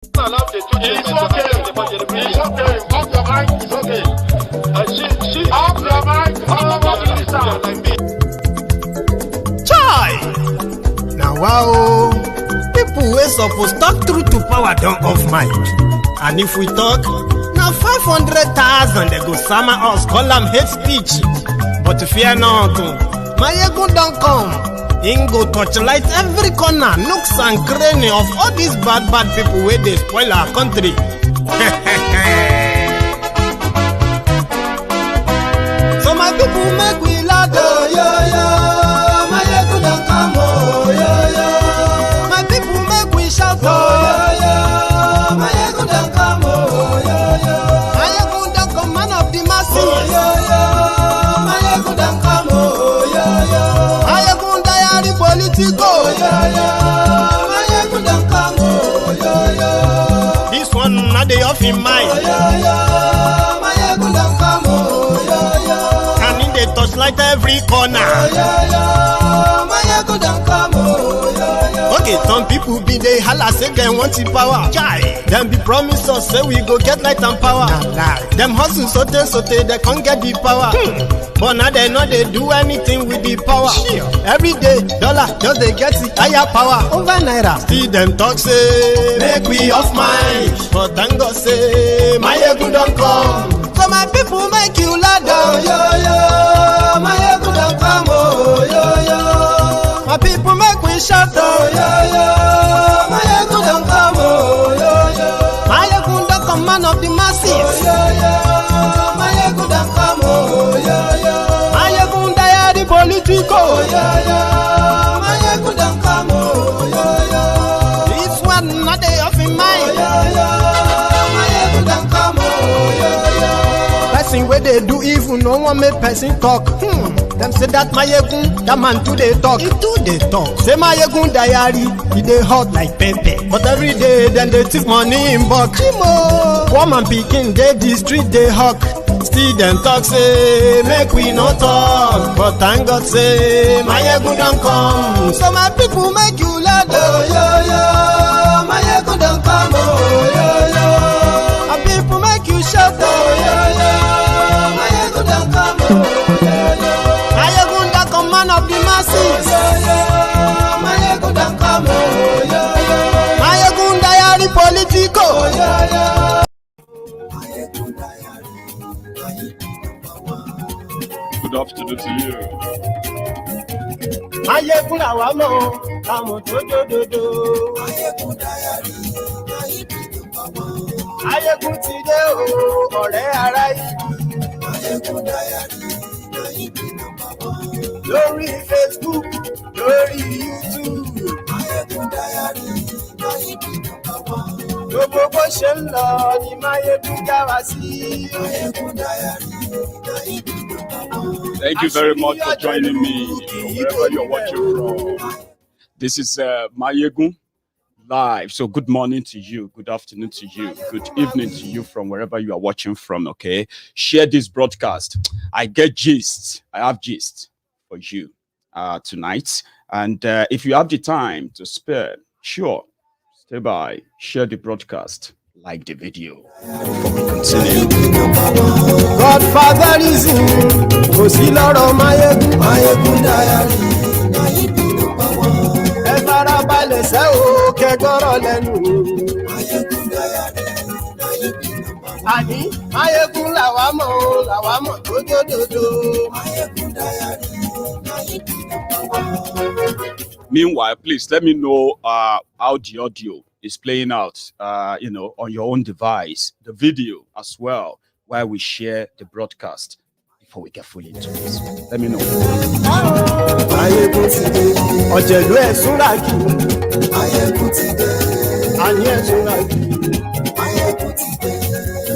It's okay. Off your mind. It's okay. Off your mind. Chai! Now wow, people wey suppose talk truth to power don't off mic. And if we talk, now 500,000 they go summer us, call them hate speech. But fear not, my ego don't come. Ingo torchlight every corner, nooks and cranny of all these bad people where they spoil our country. So my people make we loud, oh yo yo. My ego don't come, oh yo yo. My people make we shout, oh yo yo. My ego don't come, oh yo yo. My ego don't come, man of the masses, oh yo yo. My ego don't come, oh yo yo. My ego Politico, yeah, yeah. My ego don't come, oh, yeah, yeah. This one not the off in mind, oh, yeah, yeah. My ego don't come, oh, yeah, yeah. And in the touchlight every corner, oh, yeah, yeah. My ego don't come, oh, yeah, yeah. Okay, some people be they holla say they want the power. Chai, them be promise us say we go get light and power. Nah. Them hustle sote they can't get the power. But now they know they do anything with the power. Sure. Every day, dollar, just they get the higher power over naira. See them talk say, make we off mind. But thank God say, my ego don't come. So my people make you loud, oh yo yo. My ego don't come, oh yo yo. My people make we shout, oh yo yo. My ego don't come, oh yo yo. My ego don't come, man of the masses, oh yo yo. My ego don't come, oh yo yo. Politico, oh, yeah, yeah. My ego don't come, oh, yeah, yeah. This one not the off in mind, oh, yeah, yeah. My ego don't come, oh, yeah, yeah. Person where they do evil, no one make person talk. Them say that my ego, that man too they talk. He too they talk. Say my ego diary, he they hot like pepper. But every day then they take money in bulk. Woman picking, they the street they hawk. Still them talk say, make we no talk. But thank God say, my ego don't come. So my people make you loud, oh yo yo. My ego don't come, oh yo yo. My people make you shout, oh yo yo. My ego don't come, oh yo yo. My ego don't come, man of the masses, oh yo yo. My ego don't come, oh yo yo. My ego diary Politico, oh yo yo. Good afternoon to you. Ayekun àwa mọ̀, àmọ̀ tó dòdòdò. Ayekun ti dé o, ọ̀rẹ́ ara yìí. Lórí Facebook, lórí YouTube. Gbogbo bó ṣe ń lọ ni Máyégún já wa sí. Thank you very much for joining me from wherever you're watching from. This is Máyégún live. So good morning to you, good afternoon to you, good evening to you from wherever you are watching from, okay? Share this broadcast. I get gist. I have gist for you tonight. And if you have the time to spare, sure, stay by, share the broadcast. Like the video before we continue. Godfatherism, cosy lọ́rọ̀ Máyégún. Máyégún diary. Ẹ fara balẹ̀ sẹ́ o, kẹ́gbọ́rọ̀ lẹ́nu. Máyégún diary. Àní Máyégún làwa mọ̀ tó dòdòdò. Máyégún diary. Meanwhile, please let me know how the audio is playing out, on your own device, the video as well, while we share the broadcast before we get fully into this. Let me know. Ọ̀jẹ̀lú ẹ̀ súnra kì. Àní ẹ̀ súnra kì.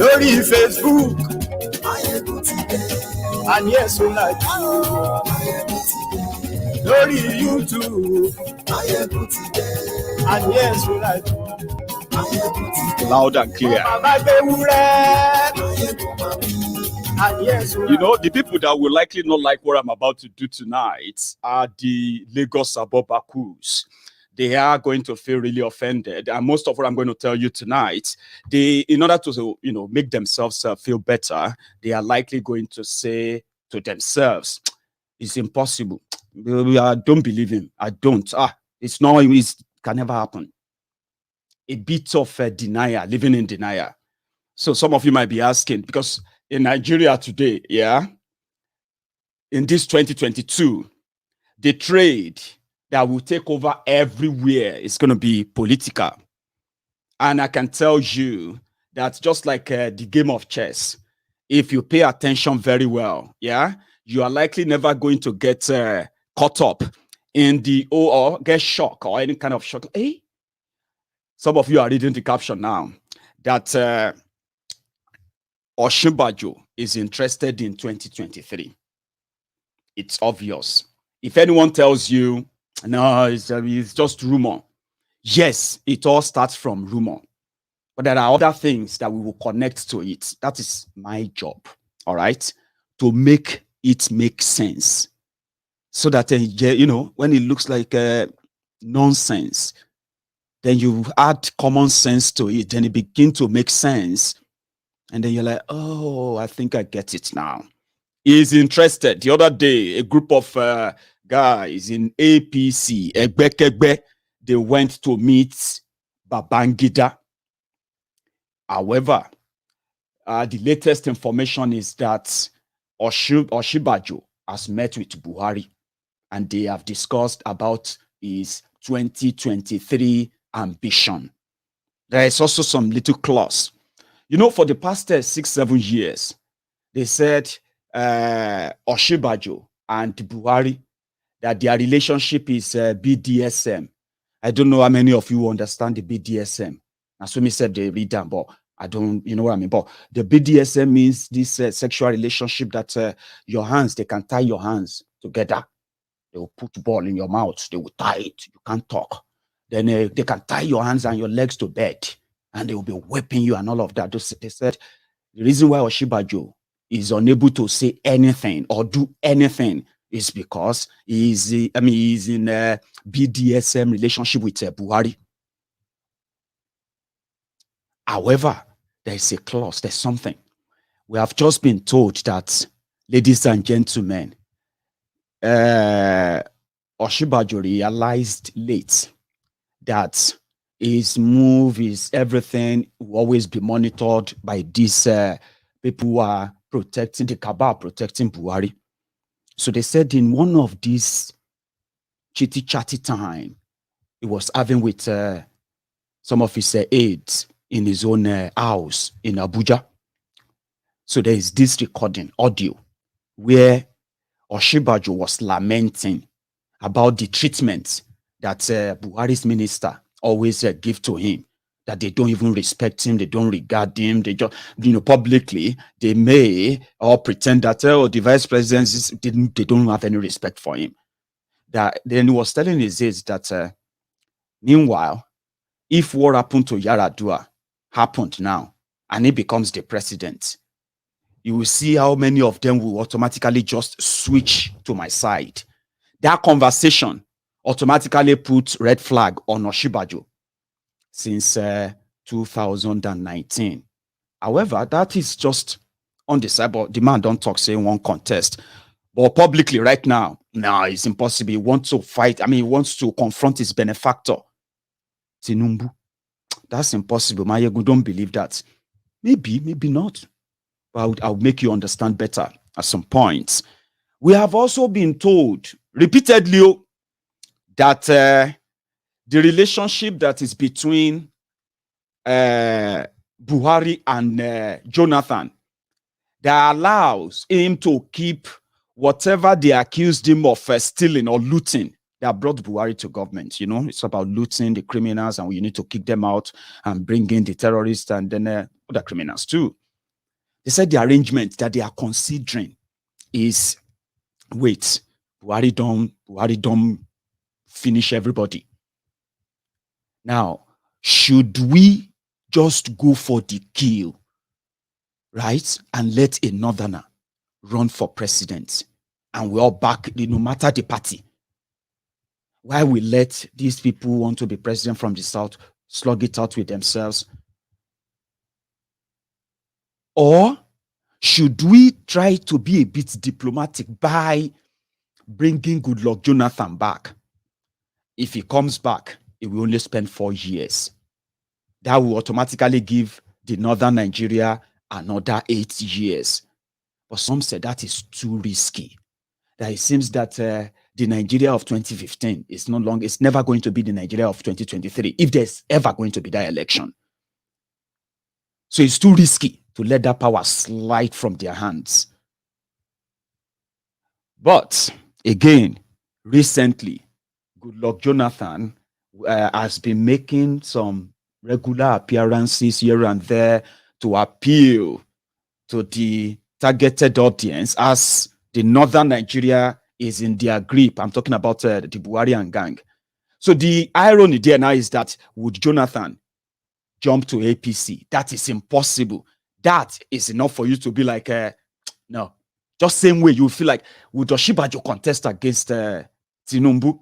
Lórí Facebook. Àní ẹ̀ súnra kì. Lórí YouTube. And yes, we like loud and clear. You know, the people that will likely not like what I'm about to do tonight are the Lagos Abobakus. they are going to feel really offended. And most of what I'm going to tell you tonight, in order to, make themselves feel better, they are likely going to say to themselves, it's impossible. I don't believe him. I don't. It's not, it can never happen. A bit of denial, living in denial. So some of you might be asking, because in Nigeria today, in this 2022, the trade that will take over everywhere is going to be political. And I can tell you that just like the game of chess, if you pay attention very well, you are likely never going to get caught up in or get shock or any kind of shock. Hey, some of you are reading the caption now that Osinbajo is interested in 2023. It's obvious. If anyone tells you, no, it's just rumor. Yes, it all starts from rumor. But there are other things that we will connect to it. That is my job, all right? To make it make sense. So that, when it looks like nonsense, then you add common sense to it, then it begins to make sense. And then you're like, oh, I think I get it now. He's interested. The other day, a group of guys in APC, Egbekegbe, they went to meet Babangida. However, the latest information is that Osinbajo has met with Buhari and they have discussed about his 2023 ambition. There is also some little clause. For the past 6-7 years, they said Osinbajo and Buhari, that their relationship is BDSM. I don't know how many of you understand the BDSM. As me said, they read them, but I don't, you know what I mean? But the BDSM means this sexual relationship that your hands, they can tie your hands together. They will put ball in your mouth. They will tie it. You can't talk. Then they can tie your hands and your legs to bed. And they will be whipping you and all of that. They said the reason why Osinbajo is unable to say anything or do anything is because he's in a BDSM relationship with Buhari. However, there is a clause, there's something. We have just been told that, ladies and gentlemen, Osinbajo realized late that his move, his everything will always be monitored by these people who are protecting the cabal, protecting Buhari. So they said in one of these chitty-chatty time, he was having with some of his aides in his own house in Abuja. So there is this recording, audio, where Osinbajo was lamenting about the treatment that Buhari's minister always give to him, that they don't even respect him, they don't regard him, they just, publicly, they may or pretend that, the vice president, they don't have any respect for him. That then he was telling his aides that, meanwhile, if what happened to Yaradua happened now, and he becomes the president, you will see how many of them will automatically just switch to my side. That conversation automatically puts red flag on Osinbajo since 2019. However, that is just on the side, but the man don't talk, say one contest. But publicly right now, no, it's impossible. He wants to fight. He wants to confront his benefactor, Tinubu. That's impossible. Mayegu don't believe that. Maybe not. But I'll make you understand better at some points. We have also been told repeatedly that the relationship that is between Buhari and Jonathan, that allows him to keep whatever they accused him of stealing or looting, that brought Buhari to government. It's about looting the criminals, and we need to kick them out and bring in the terrorists and then other criminals too. They said the arrangement that they are considering is, wait, Buhari don't finish everybody. Now, should we just go for the kill, right, and let a northerner run for president, and we all back, no matter the party? Why we let these people who want to be president from the South slug it out with themselves? Or should we try to be a bit diplomatic by bringing Goodluck Jonathan back? If he comes back, he will only spend 4 years. That will automatically give the northern Nigeria another 8 years. But some said that is too risky. That it seems that the Nigeria of 2015 is no longer, it's never going to be the Nigeria of 2023, if there's ever going to be that election. So it's too risky to let that power slide from their hands. But again, recently, Goodluck Jonathan has been making some regular appearances here and there to appeal to the targeted audience as the northern Nigeria is in their grip. I'm talking about the Buhari and gang. So the irony there now is that would Jonathan jump to APC? That is impossible. That is enough for you to be like, no. Just same way you feel like, would Osinbajo contest against Tinubu?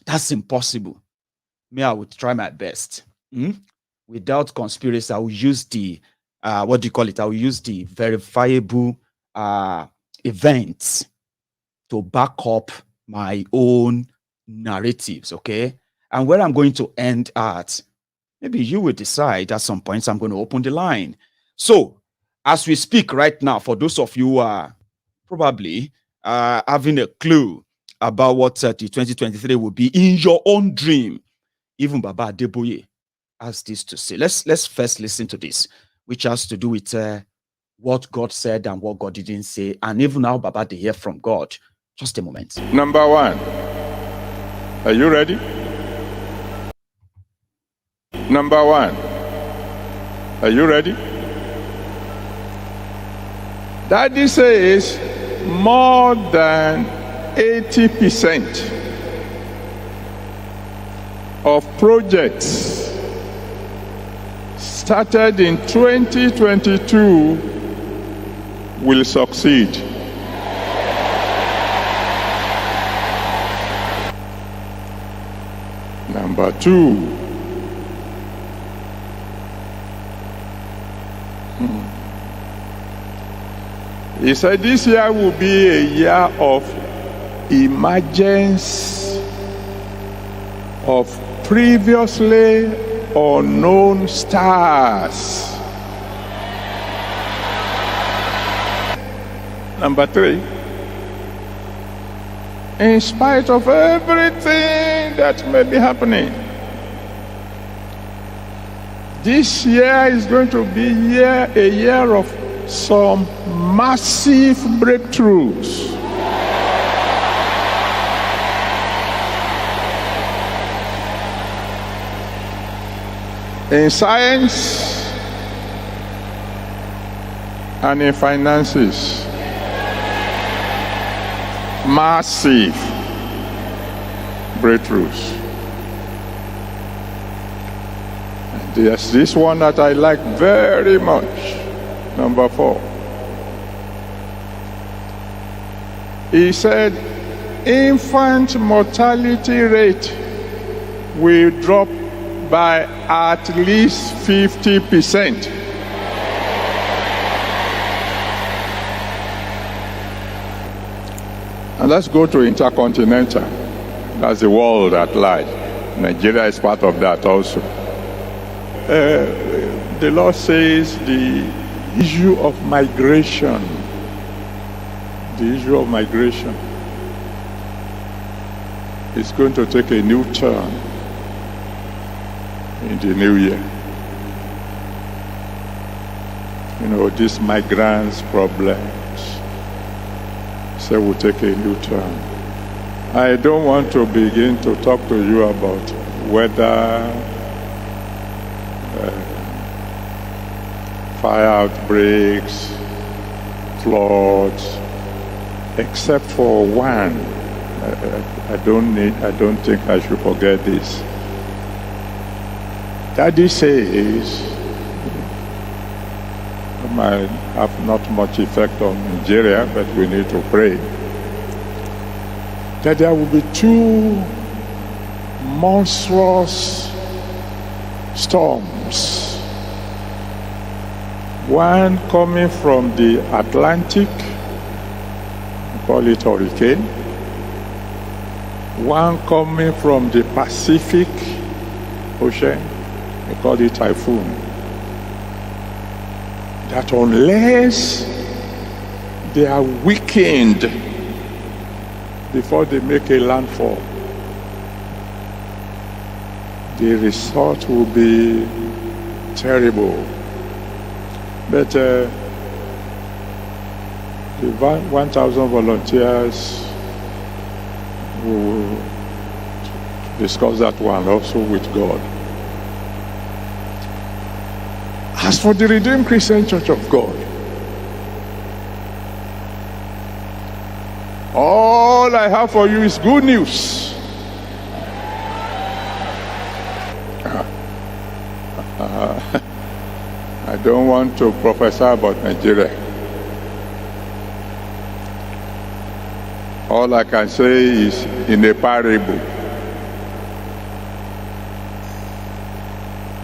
That's impossible. Me, I would try my best. Without conspiracy, I will use the, what do you call it? I will use the verifiable events to back up my own narratives, okay? And where I'm going to end at, maybe you will decide at some points I'm going to open the line. So, as we speak right now, for those of you who are probably having a clue about what the 2023 will be in your own dream, even Baba Adeboye has this to say. Let's first listen to this, which has to do with what God said and what God didn't say, and even how Baba they hear from God. Just a moment. Number one, are you ready? Number one, are you ready? Daddy says more than 80% of projects started in 2022 will succeed. Number two, he said this year will be a year of emergence of previously unknown stars. Number three, in spite of everything that may be happening, this year is going to be a year of some massive breakthroughs. In science and in finances. Massive breakthroughs. And there's this one that I like very much. Number 4. He said, infant mortality rate will drop by at least 50%. And let's go to intercontinental. That's the world at large. Nigeria is part of that also. The Lord says the issue of migration, is going to take a new turn in the new year. You know, these migrants' problems, so will take a new turn. I don't want to begin to talk to you about whether fire outbreaks, floods, except for one. I don't think I should forget this. Daddy says it might have not much effect on Nigeria, but we need to pray that there will be 2 monstrous storms. One coming from the Atlantic, we call it hurricane. One coming from the Pacific Ocean, we call it typhoon. That unless they are weakened before they make a landfall, the result will be terrible. But the 1,000 volunteers will discuss that one also with God. As for the Redeemed Christian Church of God, all I have for you is good news. I don't want to prophesy about Nigeria. All I can say is in a parable.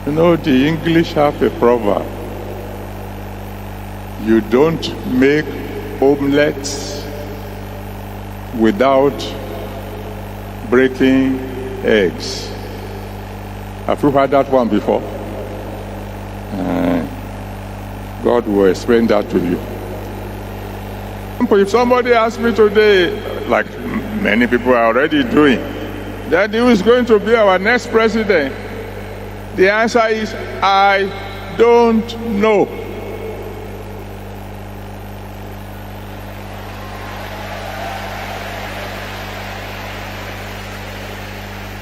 You know, the English have a proverb. You don't make omelets without breaking eggs. Have you heard that one before? God will explain that to you. If somebody asks me today, like many people are already doing, that who is going to be our next president? The answer is, I don't know.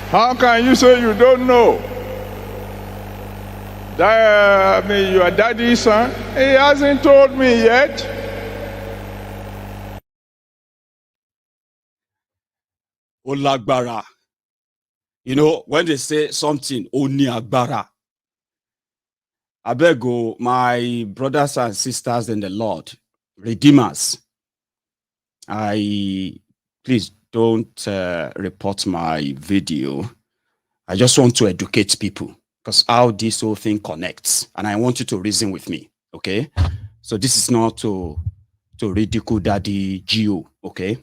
How can you say you don't know? That, your daddy's son, he hasn't told me yet. Olagbara. You know, when they say something, Oni Agbara. I beg you, my brothers and sisters in the Lord, redeemers, please don't report my video. I just want to educate people because how this whole thing connects, and I want you to reason with me, okay? So this is not to ridicule Daddy Gio, okay?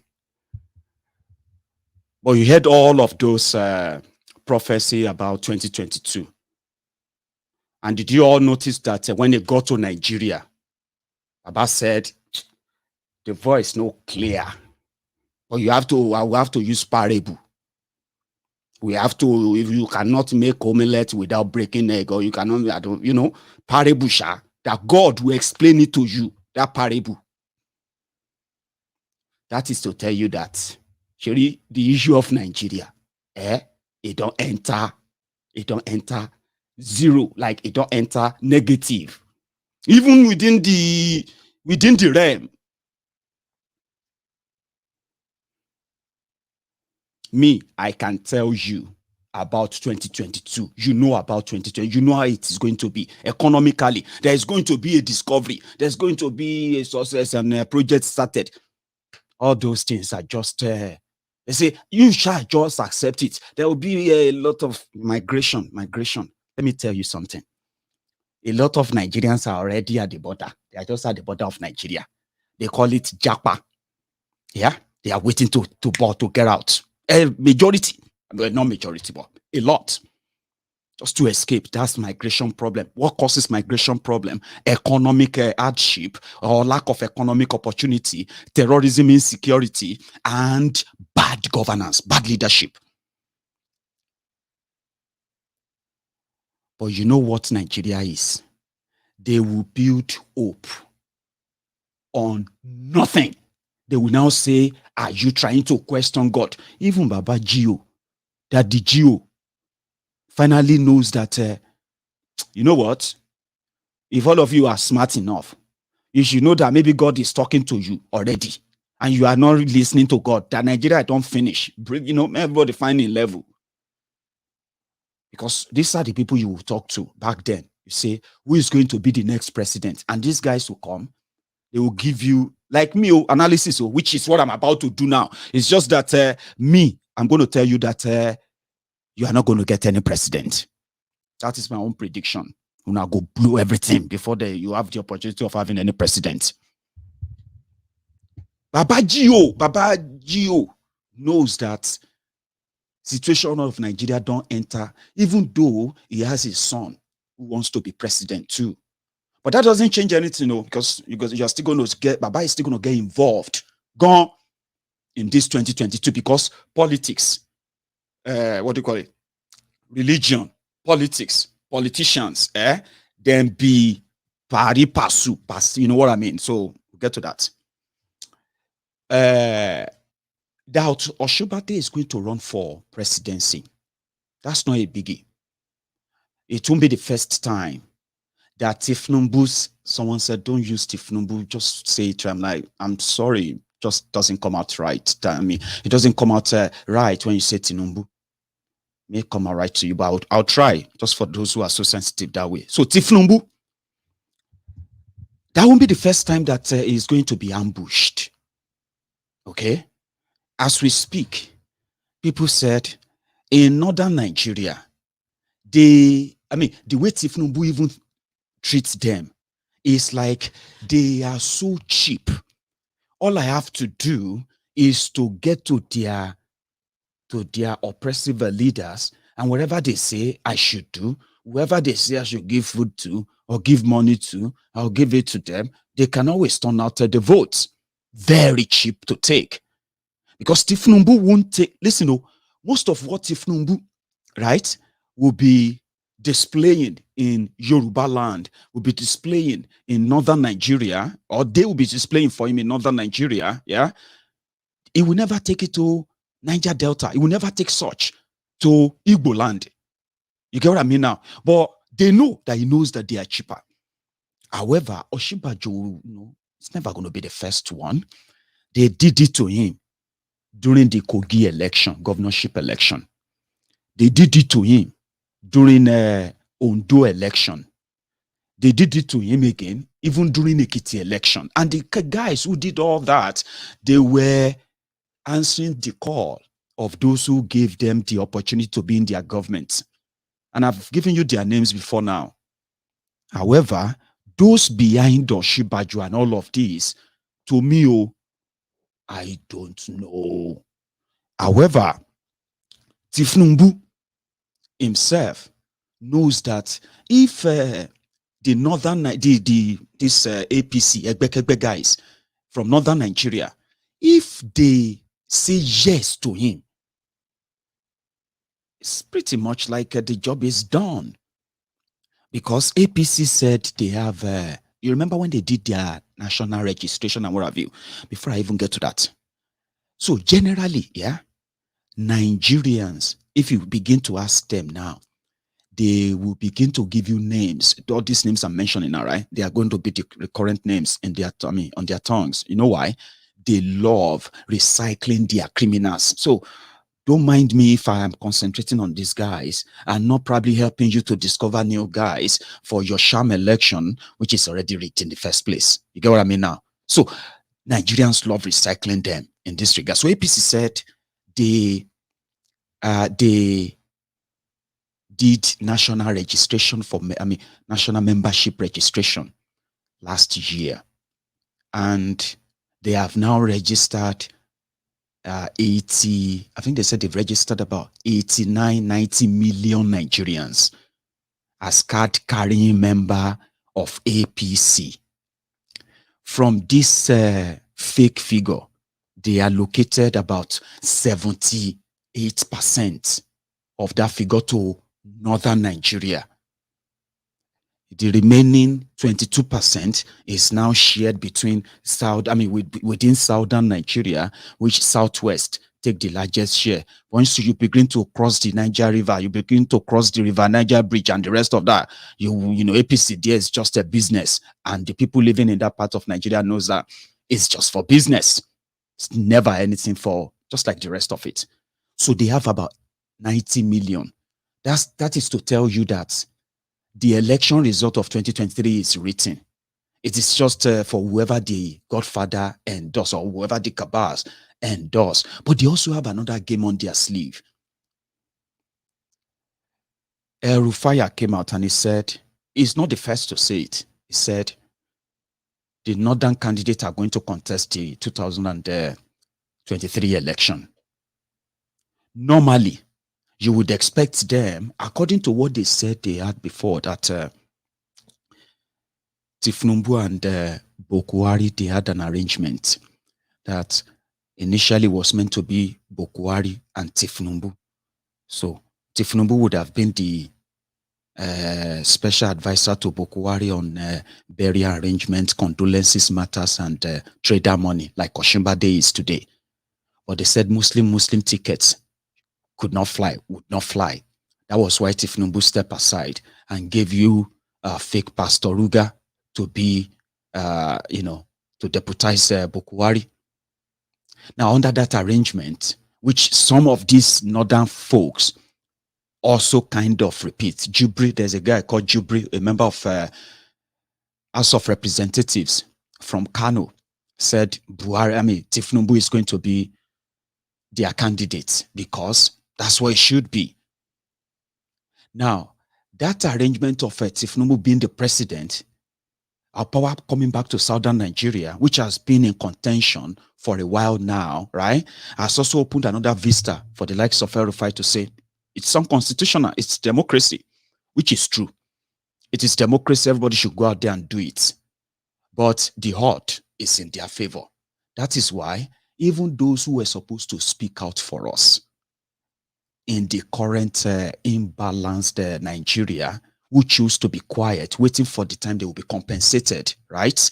But you heard all of those prophecy about 2022. And did you all notice that when they got to Nigeria, Baba said, the voice no clear. But I will have to use parable. We have to, if you cannot make omelette without breaking egg, or you cannot, parable, that God will explain it to you, that parable. That is to tell you that, Sherry, the issue of Nigeria, it don't enter zero, like it don't enter negative. Even within the realm. Me, I can tell you about 2022. You know about 2020. You know how it is going to be economically. There is going to be a discovery. There's going to be a success and a project started. All those things are just, they say, you shall just accept it. There will be a lot of migration. Let me tell you something. A lot of Nigerians are already at the border. They are just at the border of Nigeria. They call it Japa. Yeah, they are waiting to get out. A majority, well, not majority, but a lot, just to escape. That's migration problem. What causes migration problem? Economic hardship or lack of economic opportunity, terrorism, insecurity, and bad governance, bad leadership. But you know what Nigeria is? They will build hope on nothing. They will now say, are you trying to question God? Even Baba Gio, that the Gio finally knows that, you know what? If all of you are smart enough, you should know that maybe God is talking to you already. And you are not listening to God. That Nigeria don't finish. Everybody find a level. Because these are the people you will talk to back then. You say, who is going to be the next president? And these guys will come. They will give you, like me, analysis, which is what I'm about to do now. It's just that I'm going to tell you that you are not going to get any president. That is my own prediction. We're going to go blow everything before you have the opportunity of having any president. Baba Gio knows that situation of Nigeria don't enter, even though he has his son who wants to be president too. But that doesn't change anything, no, because you're still going to get, Baba is still going to get involved, gone in this 2022, because politics, what do you call it? Religion, politics, politicians, then be pari passu, you know what I mean? So we'll get to that. That Osinbajo is going to run for presidency. That's not a biggie. It won't be the first time that Tinubu, someone said, don't use Tinubu, just say it to him. Like, I'm sorry, just doesn't come out right. I mean, it doesn't come out right when you say Tinubu. It may come out right to you, but I'll try, just for those who are so sensitive that way. So Tinubu, that won't be the first time that he's going to be ambushed. Okay? As we speak, people said in northern Nigeria, the way Tinubu even treats them is like they are so cheap. All I have to do is to get to their oppressive leaders, and whatever they say I should do, whoever they say I should give food to or give money to, I'll give it to them. They can always turn out the votes. Very cheap to take. Because Tinubu won't take, listen, most of what Tinubu, right, will be displaying in Yoruba land, will be displaying in northern Nigeria, or they will be displaying for him in northern Nigeria, yeah, he will never take it to Niger Delta. He will never take such to Igbo land. You get what I mean now? But they know that he knows that they are cheaper. However, Osinbajo, it's never going to be the first one. They did it to him during the Kogi election, governorship election. They did it to him during Ondo election. They did it to him again, even during Ekiti election. And the guys who did all that, they were answering the call of those who gave them the opportunity to be in their government. And I've given you their names before now. However, those behind Osinbajo and all of these, to me, I don't know. However, Tinubu himself knows that if the northern, this APC, Egbekegbe guys from northern Nigeria, if they say yes to him, it's pretty much like the job is done. Because APC said they have, you remember when they did their national registration and what have you, before I even get to that. So generally, yeah, Nigerians, if you begin to ask them now, they will begin to give you names. All these names I'm mentioning now, right? They are going to be the recurrent names in their, on their tongues. You know why? They love recycling their criminals. So don't mind me if I am concentrating on these guys and not probably helping you to discover new guys for your sham election, which is already rigged in the first place. You get what I mean now? So Nigerians love recycling them in this regard. So APC said they did national registration for, national membership registration last year. And they have now registered 80, I think they said they've registered about 89, 90 million Nigerians as card carrying member of APC. From this fake figure, they allocated about 78% of that figure to northern Nigeria. The remaining 22% is now shared between within southern Nigeria, which southwest take the largest share. Once you begin to cross the Niger River, you begin to cross the River Niger Bridge and the rest of that, you know, APC there is just a business. And the people living in that part of Nigeria knows that it's just for business. It's never anything for, just like the rest of it. So they have about 90 million. That is to tell you that the election result of 2023 is written. It is just for whoever the Godfather endorse or whoever the cabals endorse. But they also have another game on their sleeve. El Rufaya came out and he said, he's not the first to say it. He said, the northern candidates are going to contest the 2023 election. Normally, you would expect them, according to what they said they had before, that Tinubu and Buhari, they had an arrangement that initially was meant to be Buhari and Tinubu. So Tinubu would have been the special advisor to Buhari on burial arrangements, condolences matters, and trader money, like Osinbajo is today. But they said Muslim tickets could not fly, would not fly. That was why Tinubu stepped aside and gave you fake Pastor Ruga to be, to deputize Buhari. Now, under that arrangement, which some of these northern folks also kind of repeat, Jubri, there's a guy called Jubri, a member of House of Representatives from Kano, said Tinubu is going to be their candidate because that's what it should be. Now, that arrangement of Tinubu being the president, our power coming back to southern Nigeria, which has been in contention for a while now, right, has also opened another vista for the likes of El-Rufai to say it's unconstitutional, it's democracy, which is true. It is democracy, everybody should go out there and do it. But the odds is in their favor. That is why even those who were supposed to speak out for us in the current imbalanced Nigeria, who choose to be quiet, waiting for the time they will be compensated, right?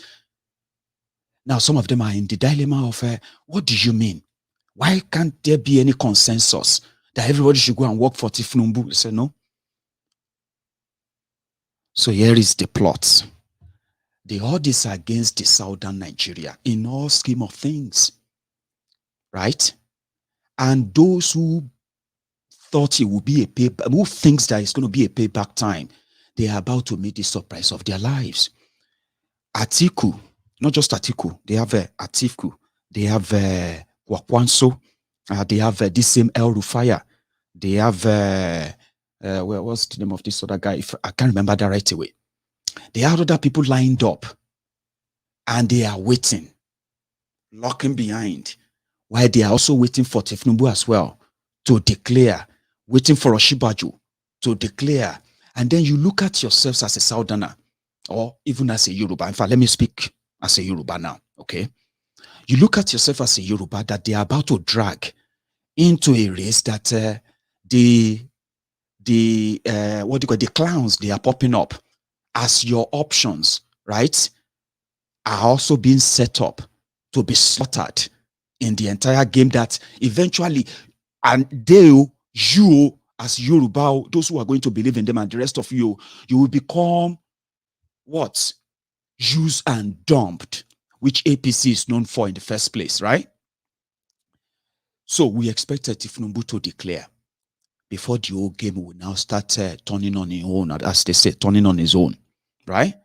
Now, some of them are in the dilemma of, what do you mean? Why can't there be any consensus that everybody should go and work for Tinubu? They say no. So here is the plot. The odds are against the southern Nigeria in all scheme of things, right? And those who thought it would be a payback, who thinks that it's going to be a payback time, they are about to meet the surprise of their lives. Atiku, not just Atiku, they have Atiku, they have Wakwanso, they have this same El-Rufai, they have, what's the name of this other guy? I can't remember that right away. They have other people lined up and they are waiting, locking behind, while they are also waiting for Tinubu as well to declare, waiting for Osinbajo to declare. And then you look at yourselves as a Southerner or even as a Yoruba. In fact, let me speak as a Yoruba now, okay? You look at yourself as a Yoruba that they are about to drag into a race that the clowns they are popping up as your options, right, are also being set up to be slaughtered in the entire game that eventually, and you as Yoruba, those who are going to believe in them and the rest of you will become what? Used and dumped, which APC is known for in the first place, right? So we expected Tinubu to declare before the whole game will now start turning on his own, as they say, turning on his own, right?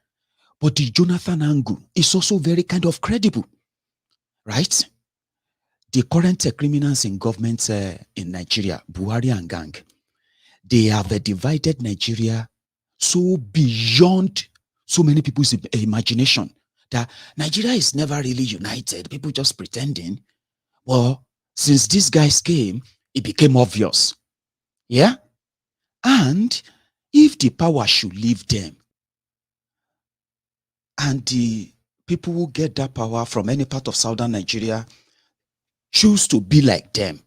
But the Jonathan angle is also very kind of credible, right? The current criminals in government in Nigeria, Buhari and gang, they have divided Nigeria so beyond so many people's imagination that Nigeria is never really united. People just pretending. Well, since these guys came, it became obvious. Yeah? And if the power should leave them, and the people who get that power from any part of southern Nigeria choose to be like them,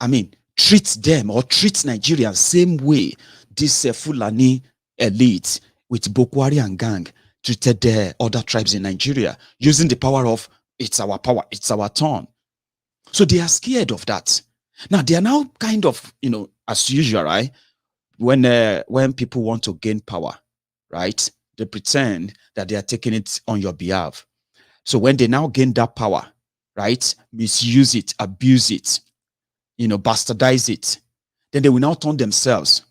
I mean, treat them or treat Nigerians same way this Fulani elite with Buhari and gang treated the other tribes in Nigeria, using the power of it's our power, it's our turn. So they are scared of that. Now they are now kind of, as usual, right? When people want to gain power, right? They pretend that they are taking it on your behalf. So when they now gain that power, right, misuse it, abuse it, bastardize it, then they will now turn themselves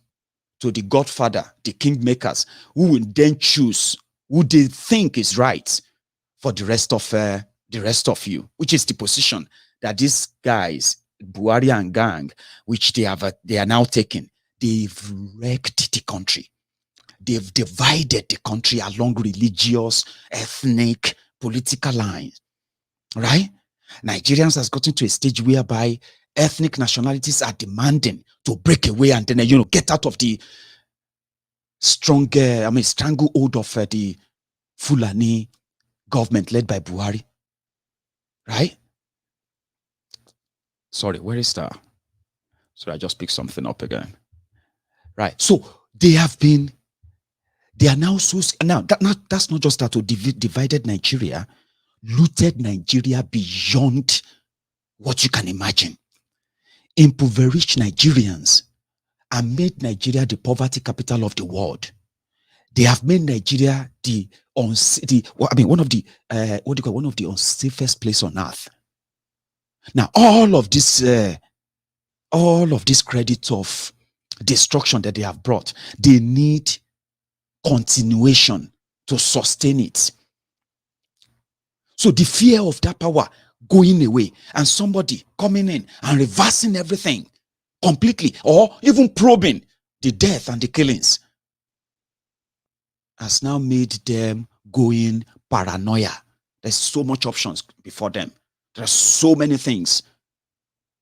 to the godfather, the kingmakers, who will then choose who they think is right for the rest of you, which is the position that these guys, Buhari and gang, which they are now taking, they've wrecked the country. They've divided the country along religious, ethnic, political lines, right? Nigerians has gotten to a stage whereby ethnic nationalities are demanding to break away and then, get out of the stranglehold of the Fulani government led by Buhari, right? Sorry, where is that? Sorry, I just picked something up again. Right. So they are now that's not just that to divided Nigeria, looted Nigeria beyond what you can imagine, impoverished Nigerians, and made Nigeria the poverty capital of the world. They have made Nigeria one of the unsafest place on earth. Now, all of this credit of destruction that they have brought, they need continuation to sustain it. So the fear of that power going away and somebody coming in and reversing everything completely, or even probing the death and the killings, has now made them going paranoia. There's so much options before them. There are so many things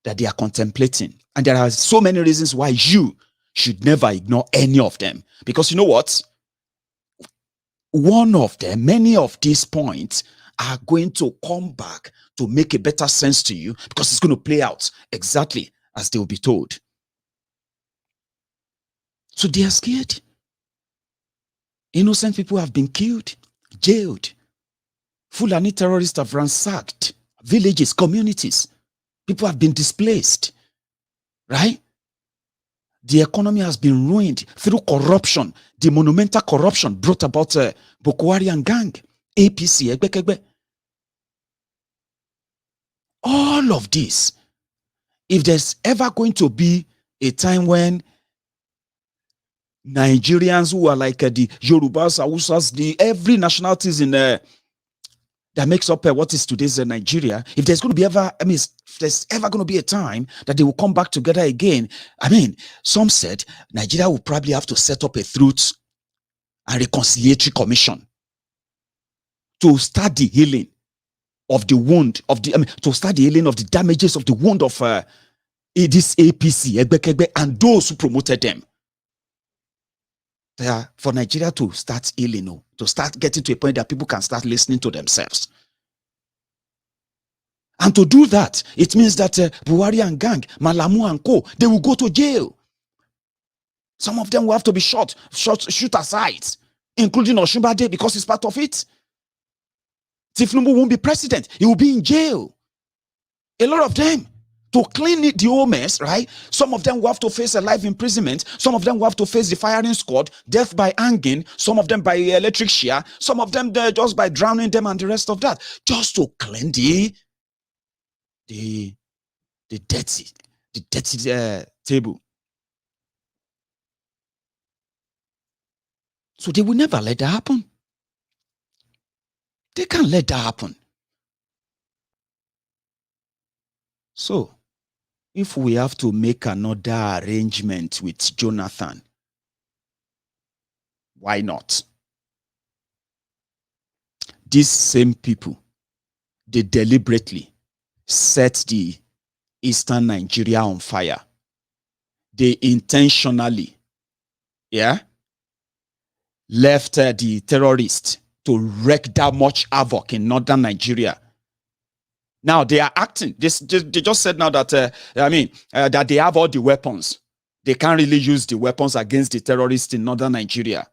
that they are contemplating. And there are so many reasons why you should never ignore any of them. Because you know what? One of them, many of these points are going to come back to make a better sense to you, because it's going to play out exactly as they will be told. So they are scared. Innocent people have been killed, jailed. Fulani terrorists have ransacked villages, communities. People have been displaced, right? The economy has been ruined through corruption, the monumental corruption brought about Boko Haram gang, APC, Egbekegbe. All of this, if there's ever going to be a time when Nigerians who are like the Yorubas, Hausas, every nationalities in that makes up what is today's Nigeria, if there's going to be if there's ever going to be a time that they will come back together again, some said Nigeria will probably have to set up a truth and reconciliatory commission to start the healing of the wound to start the healing of the damages of the wound of this APC, Egbekegbe, and those who promoted them. For Nigeria to start healing, to start getting to a point that people can start listening to themselves. And to do that, it means that Buhari and gang, Malamu and co, they will go to jail. Some of them will have to be shoot aside, including Osinbajo, because he's part of it. Tinubu won't be president. He will be in jail. A lot of them. To clean the whole mess, right? Some of them will have to face a life imprisonment. Some of them will have to face the firing squad, death by hanging. Some of them by electric shear. Some of them just by drowning them and the rest of that. Just to clean the dirty table. So they will never let that happen. They can't let that happen. So, if we have to make another arrangement with Jonathan, why not? These same people, they deliberately set the eastern Nigeria on fire. They intentionally, left the terrorists to wreak that much havoc in northern Nigeria. Now they are acting. They just said now that that they have all the weapons. They can't really use the weapons against the terrorists in northern Nigeria.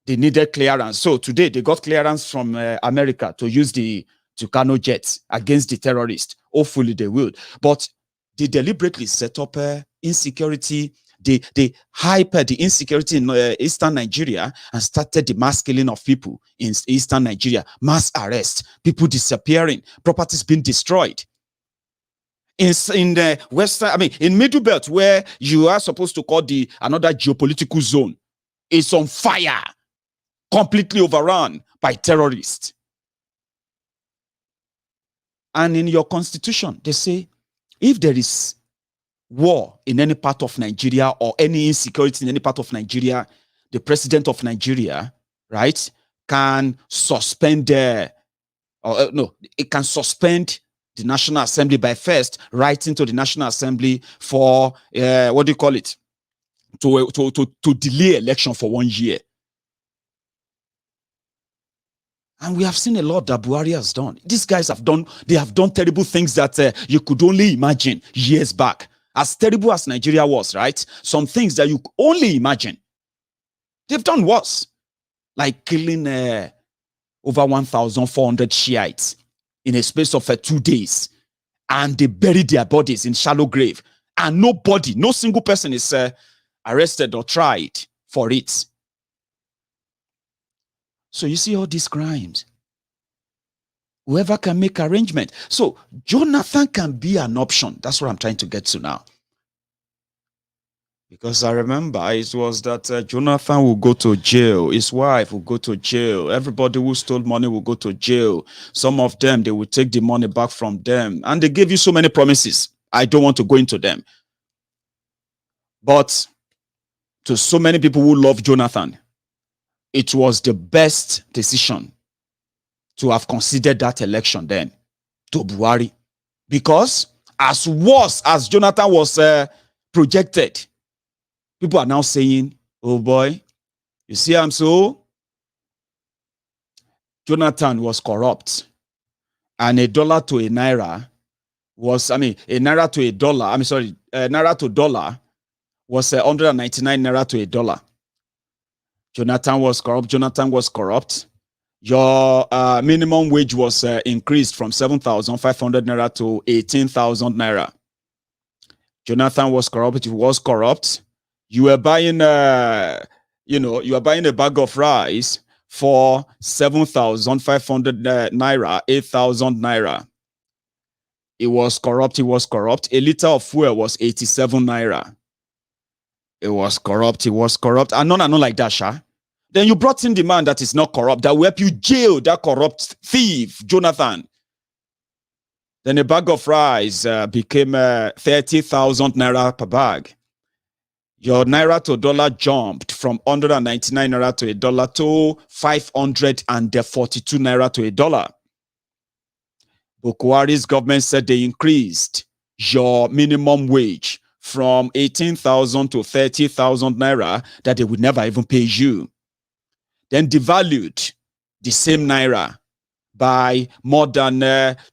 They needed clearance. So today they got clearance from America to use the Tucano jets against the terrorists. Hopefully they will. But they deliberately set up insecurity. They hype the insecurity in eastern Nigeria and started the mass killing of people in eastern Nigeria. Mass arrest, people disappearing, properties being destroyed. In the western, in Middle Belt, where you are supposed to call another geopolitical zone, it's on fire, completely overrun by terrorists. And in your constitution, they say If there is war in any part of Nigeria or any insecurity in any part of Nigeria, the president of Nigeria, right, can suspend it can suspend the National Assembly by first writing to the National Assembly for what do you call it? To delay election for 1 year. And we have seen a lot that Buhari has done. These guys have done terrible things that you could only imagine years back. As terrible as Nigeria was, right? Some things that you could only imagine. They've done worse. Like killing over 1,400 Shiites in a space of 2 days. And they buried their bodies in shallow grave. And nobody, no single person is arrested or tried for it. So you see all these crimes. Whoever can make arrangement. So Jonathan can be an option. That's what I'm trying to get to now. Because I remember it was that Jonathan will go to jail. His wife will go to jail. Everybody who stole money will go to jail. Some of them, they will take the money back from them. And they gave you so many promises. I don't want to go into them. But to so many people who love Jonathan, it was the best decision to have considered that election then to Buhari. Because as worse as Jonathan was projected, people are now saying, oh boy, you see I'm so? Jonathan was corrupt. And a dollar to a naira was, a naira to a dollar, naira to dollar was 199 naira to a dollar. Jonathan was corrupt. Your minimum wage was increased from 7,500 naira to 18,000 naira. Jonathan was corrupt. He was corrupt. You were buying, you were buying a bag of rice for 7,500 naira, 8,000 naira. It was corrupt. A liter of fuel was 87 naira. It was corrupt. And none like that, Sha. Then you brought in the man that is not corrupt, that will help you jail that corrupt thief, Jonathan. Then a bag of rice became 30,000 naira per bag. Your naira to dollar jumped from 199 naira to a dollar to 542 naira to a dollar. Buhari's government said they increased your minimum wage from 18,000 to 30,000 naira, that they would never even pay you. Then devalued the same naira by more than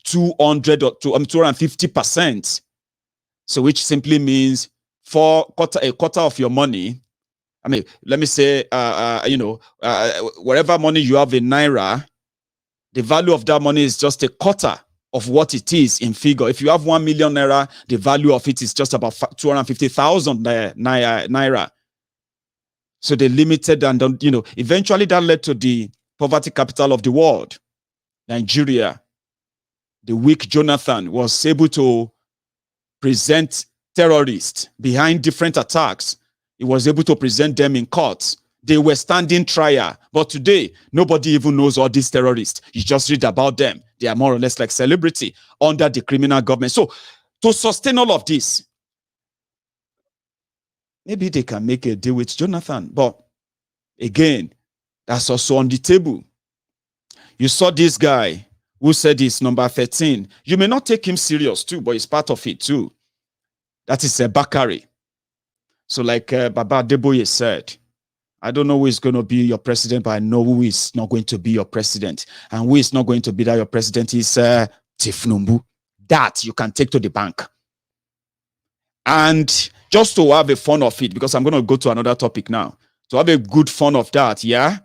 200 or 250%. So which simply means for a quarter of your money, let me say, whatever money you have in naira, the value of that money is just a quarter of what it is in figure. If you have 1 million naira, the value of it is just about 250,000 naira. So they limited, and eventually that led to the poverty capital of the world, Nigeria. The weak Jonathan was able to present terrorists behind different attacks. He was able to present them in courts. They were standing trial. But today, nobody even knows all these terrorists. You just read about them. They are more or less like celebrity under the criminal government. So to sustain all of this, maybe they can make a deal with Jonathan. But again, that's also on the table. You saw this guy who said he's number 13. You may not take him serious too, but he's part of it too. That is Bakari. So like Baba Adeboye said, I don't know who is going to be your president, but I know who is not going to be your president. And who is not going to be that your president is Tinubu. That you can take to the bank. And just to have a fun of it, because I'm going to go to another topic now, to have a good fun of that, yeah?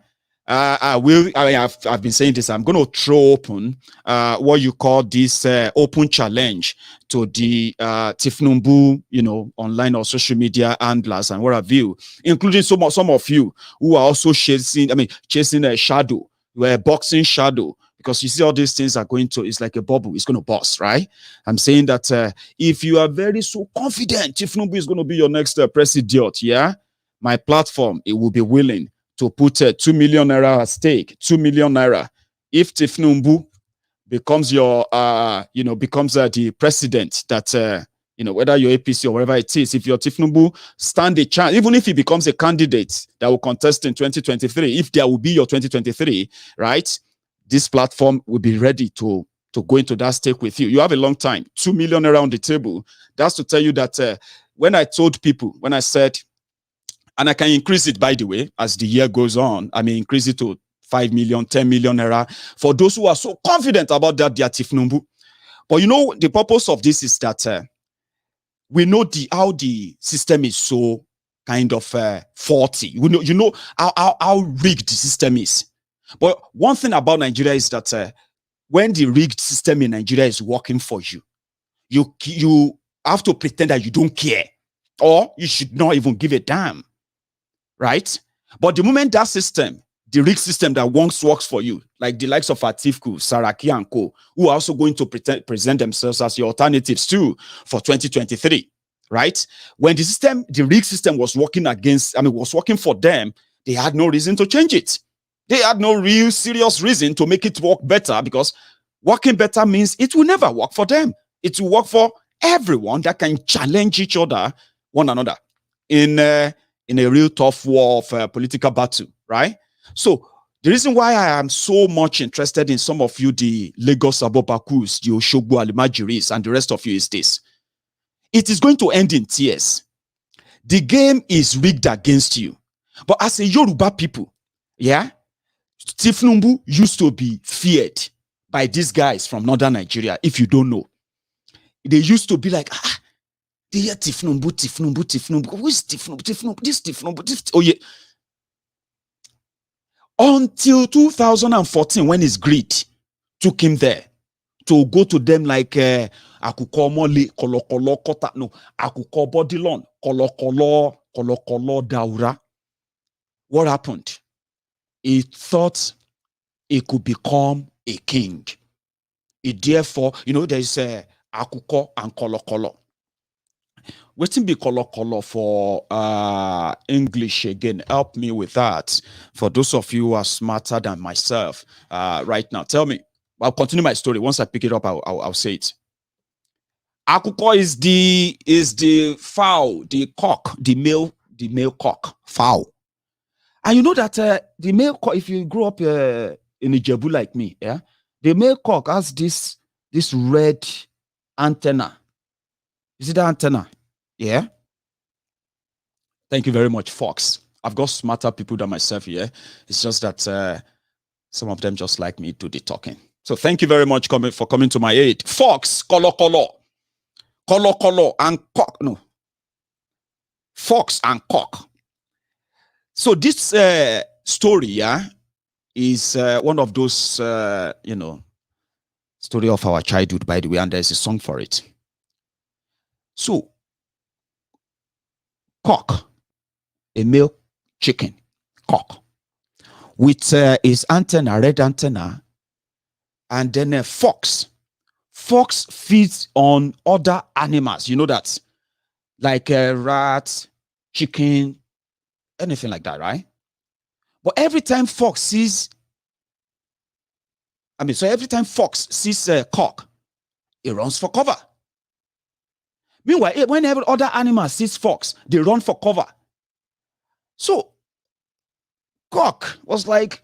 I've been saying this, I'm going to throw open what you call this open challenge to the Tinubu, online or social media handlers and what have you, including some of you who are also chasing a shadow, were boxing shadow, because you see all these things are going to, it's like a bubble, it's going to burst, right? I'm saying that if you are very so confident Tinubu is going to be your next president, yeah, my platform, it will be willing to put 2 million naira at stake, 2 million naira. If Tinubu becomes your, becomes the president that, whether you're APC or whatever it is, if you're Tinubu, stand a chance, even if he becomes a candidate that will contest in 2023, if there will be your 2023, right? This platform will be ready to go into that stake with you. You have a long time, 2 million around the table. That's to tell you that when I told people, when I said, and I can increase it, by the way, as the year goes on, I may increase it to 5 million, 10 million naira for those who are so confident about that, they are Tinubu. But the purpose of this is that we know how the system is so kind of faulty. You know how rigged the system is. But one thing about Nigeria is that when the rigged system in Nigeria is working for you, you have to pretend that you don't care, or you should not even give a damn, right? But the moment that system, the rigged system that once works for you, like the likes of Atiku, Saraki, and co, who are also going to present themselves as your alternatives too for 2023, right? When the rigged system was working was working for them, they had no reason to change it. They had no real serious reason to make it work better, because working better means it will never work for them. It will work for everyone that can challenge each other, one another, in a real tough war of political battle, right? So the reason why I am so much interested in some of you, the Lagos Abobakus, the Oshogbo Alimajiris, and the rest of you, is this. It is going to end in tears. The game is rigged against you. But as a Yoruba people, yeah, Tinubu used to be feared by these guys from northern Nigeria. If you don't know, they used to be like, they hear Tinubu. Who is Tinubu? This Tinubu. Oh yeah. Until 2014, when his greed took him there to go to them like Akukomole, Kolokolo, Kota, no, Akuko Bodilon, Kolokolo, Daura. What happened? He thought he could become a king. He therefore, there's Akuko and Kolokolo. Waiting be Kolokolo for English again. Help me with that. For those of you who are smarter than myself right now, tell me. I'll continue my story. Once I pick it up, I'll say it. Akuko is the fowl, the cock, the male cock, fowl. And you know that the male cock, if you grow up in Ijebu like me, yeah, the male cock has this red antenna. You see that antenna? Yeah. Thank you very much, Fox. I've got smarter people than myself here. It's just that some of them just like me do the talking. So thank you very much for coming to my aid. Fox, kolo, and cock. No. Fox and cock. So this story, yeah, is one of those, story of our childhood, by the way, and there's a song for it. So, cock, a male chicken, cock, with his antenna, red antenna, and then a fox. Fox feeds on other animals, you know that, like a rat, chicken, anything like that, right? But every time fox sees, cock, it runs for cover. Meanwhile, whenever other animal sees fox, they run for cover. So, cock was like,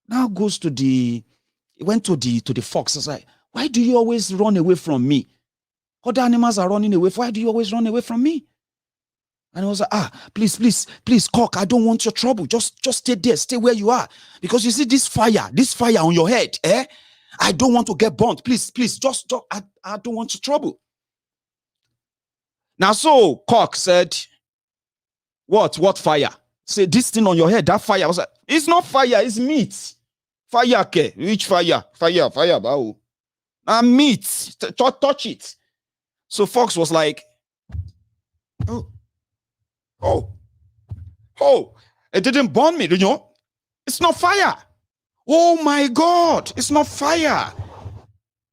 now goes to he went to the fox. I was like, why do you always run away from me? Other animals are running away. Why do you always run away from me? And I was like, please, cock, I don't want your trouble. Just stay there, stay where you are. Because you see this fire on your head, I don't want to get burnt. Please, I don't want your trouble. Now, so cock said, what fire? Say, this thing on your head, that fire. I was like, it's not fire, it's meat. Fire, okay? Which fire? Fire, bao. Meat, touch it. So fox was like, oh, it didn't burn me, you know? It's not fire. Oh my God, it's not fire.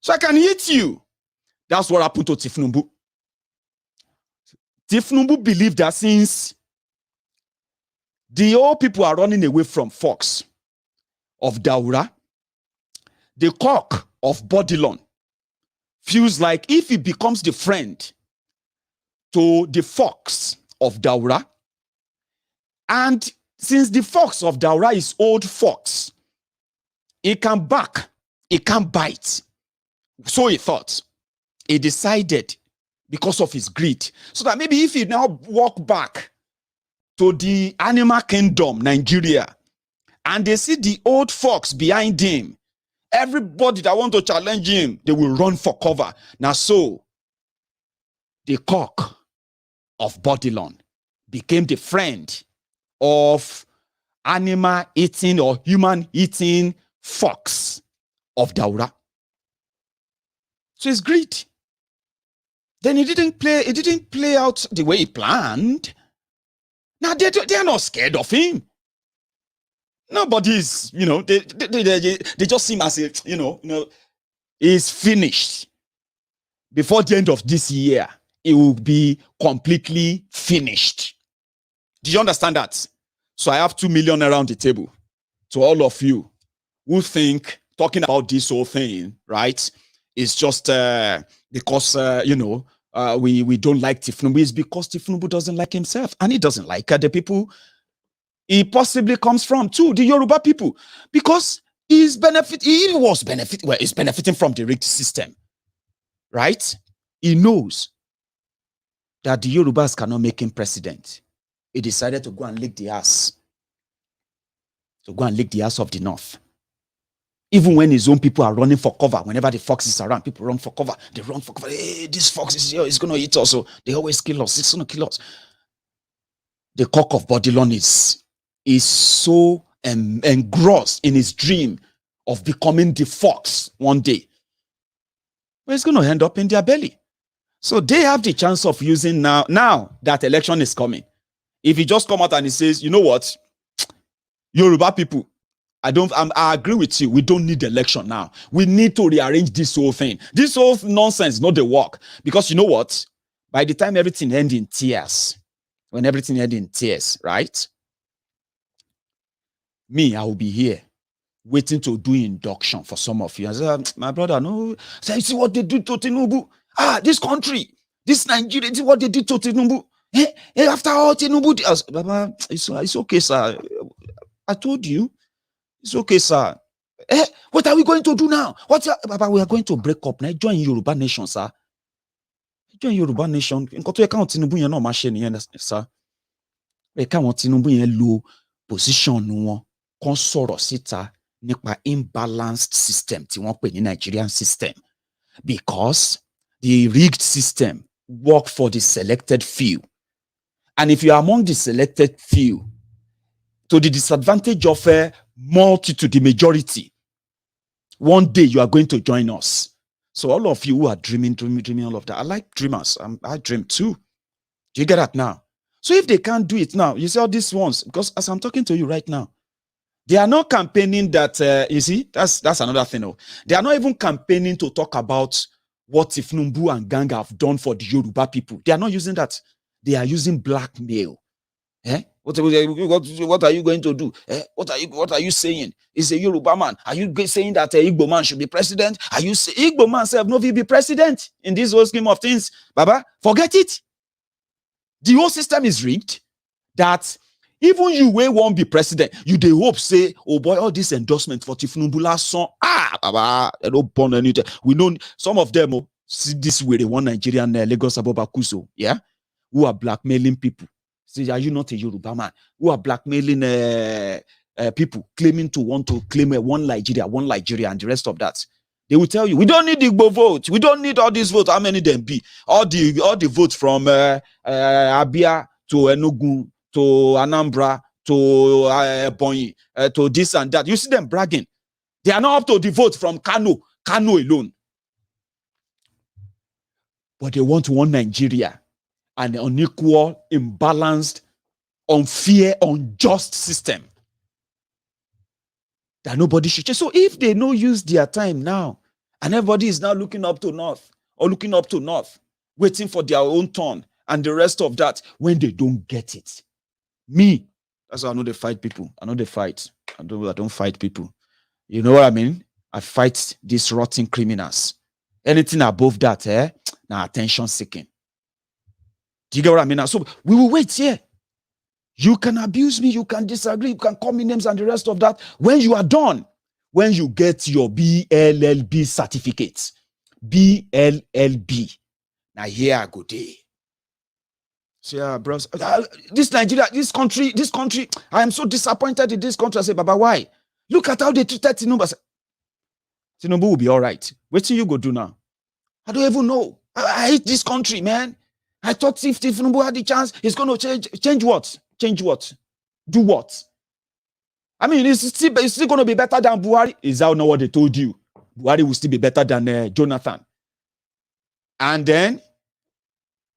So I can hit you. That's what happened to Tinubu. Tinubu believed that since the old people are running away from fox of Daura, the cock of Bodilon feels like if he becomes the friend to the fox of Daura, and since the fox of Daura is old fox, it can bark, it can bite. So he thought. He decided, because of his greed, so that maybe if he now walk back to the animal kingdom, Nigeria, and they see the old fox behind him, everybody that want to challenge him, they will run for cover. Now, so the cock of Bodilon became the friend of animal eating or human eating fox of Daura. So it's greed. Then it didn't play out the way he planned. Now they are not scared of him. Nobody's, they just seem as if, he's finished. Before the end of this year, it will be completely finished. Do you understand that? So I have 2 million around the table to all of you who think talking about this whole thing, right, is just because, we don't like Tinubu. It's because Tinubu doesn't like himself, and he doesn't like the people he possibly comes from too, the Yoruba people, because he's benefiting from the rigged system, right? He knows that the Yorubas cannot make him president. He decided to go and lick the ass. To go and lick the ass of the North. Even when his own people are running for cover, whenever the fox is around, people run for cover. They run for cover. Hey, this fox is here, it's going to eat us. So they always kill us. It's going to kill us. The cock of Bodilon is so engrossed in his dream of becoming the fox one day. But it's going to end up in their belly. So they have the chance of using now that election is coming. If he just come out and he says, you know what, Yoruba people, I agree with you. We don't need election now. We need to rearrange this whole thing. This whole nonsense is not the work. Because you know what? By the time everything ends in tears, when everything ends in tears, right? Me, I will be here waiting to do induction for some of you. I said, my brother, no. Say, see what they did to Tinubu. This country, this Nigeria, this is what they did to Tinubu. After all Tinubu, Baba, it's okay, sir. I told you. It's okay, sir. What are we going to do now? Baba, we are going to break up now. Join Yoruba Nation, sir. Join Yoruba Nation. Sir. We can't Tinubu yen lo position wọn kan sọ̀rọ̀ síta nípa imbalanced system tí wọ́n pè ní Nigerian system, because the rigged system work for the selected few, and if you are among the selected few to the disadvantage of a multitude, the majority, one day you are going to join us. So all of you who are dreaming all of that, I like dreamers. I dream too. Do you get that now? So if they can't do it now, you see all these ones, because as I'm talking to you right now, they are not campaigning that, you see, that's another thing. No. They are not even campaigning to talk about what Tinubu and gang have done for the Yoruba people. They are not using that. They are using blackmail. What are you going to do? What are you saying? Is a Yoruba man. Are you saying that Igbo man should be president? Are you saying Igbo man self no be president in this whole scheme of things? Baba, forget it. The whole system is rigged that even you won't be president, you they hope say, oh boy, all this endorsement for Tinubu last song, Baba, they don't burn anything. We know some of them see this way, they want Nigerian Lagos Abobakuso, yeah, who are blackmailing people. Say, are you not a Yoruba man? Who are blackmailing people claiming to want to claim one Nigeria, and the rest of that. They will tell you, we don't need the Igbo vote. We don't need all these votes. How many them be? All the votes from Abia to Enugu to Anambra to Ebonyi to this and that. You see them bragging. They are not up to the vote from Kano alone. But they want one Nigeria, an unequal, imbalanced, unfair, unjust system that nobody should change. So if they no use their time now, and everybody is now looking up to north, waiting for their own turn, and the rest of that, when they don't get it. Me, that's how I know they fight people. I know they fight. I don't fight people. You know what I mean? I fight these rotten criminals. Anything above that, now attention seeking. Do you get what I mean? So we will wait here. You can abuse me, you can disagree, you can call me names and the rest of that. When you are done, when you get your BLLB certificate, BLLB, now here I go day. So yeah, bros, this Nigeria, this country, I am so disappointed in this country. I say, Baba, why? Look at how they treated Tinubu. Tinubu will be all right. What do you go do now? I don't even know. I hate this country, man. I thought if Tinubu had the chance, he's going to change. Change what? Change what? Do what? I mean, it's still going to be better than Buhari. Is that not what they told you? Buhari will still be better than Jonathan. And then,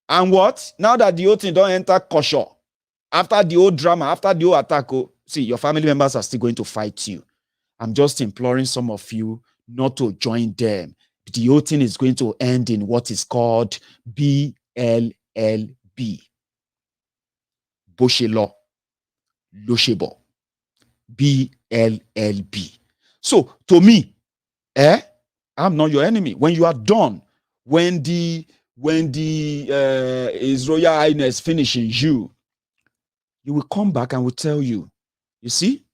and what? Now that the whole thing don't enter kosher, after the old drama, after the old attack, see, your family members are still going to fight you. I'm just imploring some of you not to join them. The whole thing is going to end in what is called BLLB. Boshelo, Loshebo. BLLB. So, to me, I'm not your enemy. When you are done, when the His Royal Highness finishes you will come back and will tell you, you see,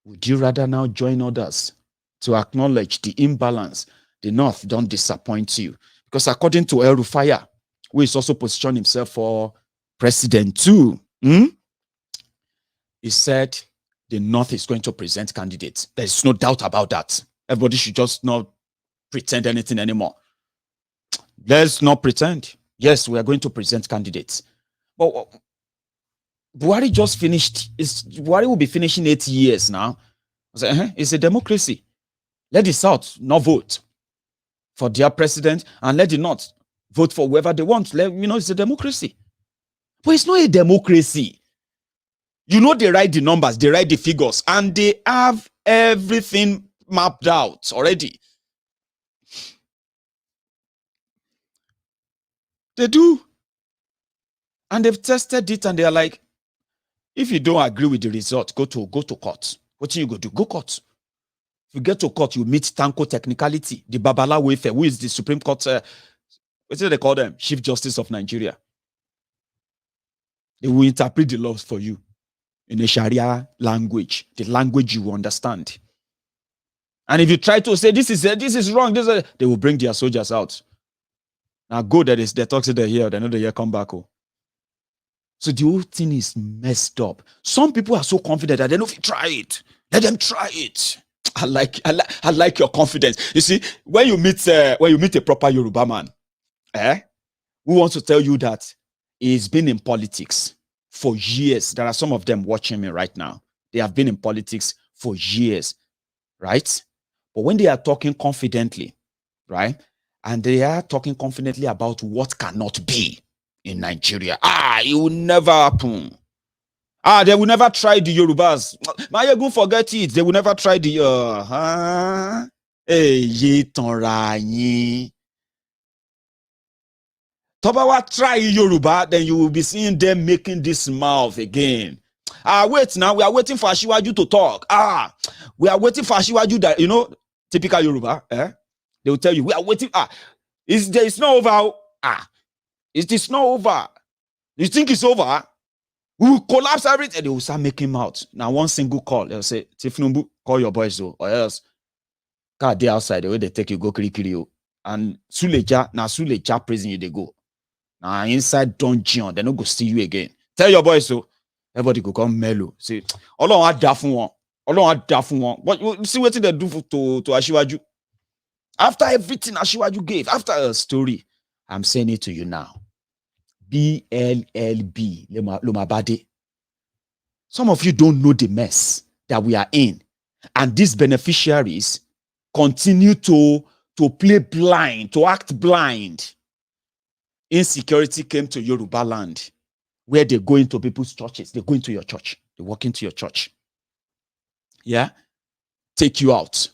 would you rather now join others to acknowledge the imbalance? The North don't disappoint you. Because according to El Rufaya, who is also positioned himself for president too, he said the North is going to present candidates. There's no doubt about that. Everybody should just not pretend anything anymore. Let's not pretend. Yes, we are going to present candidates. But Buhari just finished. Buhari will be finishing 8 years now. I said, it's a democracy. Let the South not vote for their president and let the North vote for whoever they want. It's a democracy. But it's not a democracy. They write the numbers, they write the figures, and they have everything mapped out already. They do. And they've tested it and they are like, if you don't agree with the result, go to court. What do you go do? Go court. If you get to court, you meet Tanko Technicality, the Babala Wafer, who is the Supreme Court, what do they call them? Chief Justice of Nigeria. They will interpret the laws for you in a Sharia language, the language you understand. And if you try to say this is wrong, they will bring their soldiers out. Now go that is they talk to the here, they know the year come back. So the whole thing is messed up. Some people are so confident that they know if you try it. Let them try it. I like your confidence. You see, when you meet a proper Yoruba man, who wants to tell you that he's been in politics for years. There are some of them watching me right now. They have been in politics for years, right? But when they are talking confidently, right? And they are talking confidently about what cannot be in Nigeria. It will never happen. They will never try the Yorubas. Mayegun, forget it. They will never try the Tobawa try Yoruba, then you will be seeing them making this mouth again. Wait now, we are waiting for Ashiwaju to talk. We are waiting for Ashiwaju that, typical Yoruba, they will tell you, we are waiting. It's not over. It is not over. You think it's over? We will collapse everything. They will start making mouth. Now, one single call, they'll say, Tinubu, call your boys, or else, God, they outside, the way they take you, go kiri. And Suleja prison you, they go. Now, inside dungeon, they don't go see you again. Tell your boys, so everybody go come mellow. Say, Olorun a da fun won. Olorun a da fun won. But you see what they do to Ashiwaju. After everything Ashiwaju gave, after a story, I'm saying it to you now. BLLB, Lomabade. Some of you don't know the mess that we are in. And these beneficiaries continue to play blind, to act blind. Insecurity came to Yoruba land, where they go into people's churches. They go into your church. They walk into your church. Yeah? Take you out.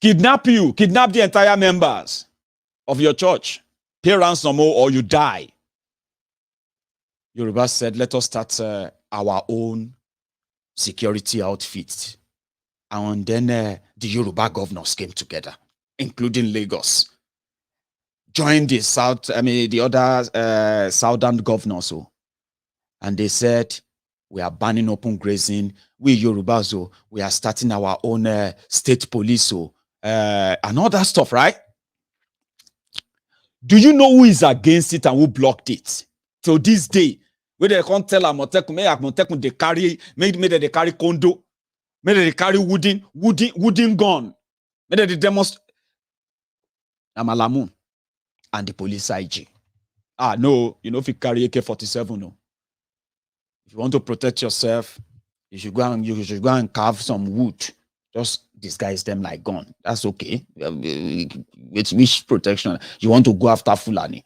Kidnap you. Kidnap the entire members of your church. Pay ransom or you die. Yoruba said, let us start our own security outfit. And then the Yoruba governors came together, including Lagos. Joined the the other southern governors. And they said, we are banning open grazing. We Yorubas, we are starting our own state police, and all that stuff, right? Do you know who is against it and who blocked it? Till this day, where they can't tell Amotekun they carry, maybe they carry condo, maybe they carry wooden gun, maybe they demonstrate. Amalamu and the police IG. No, you know if you carry AK-47, no. If you want to protect yourself, you should go and carve some wood. Just disguise them like gun. That's okay. With which protection? You want to go after Fulani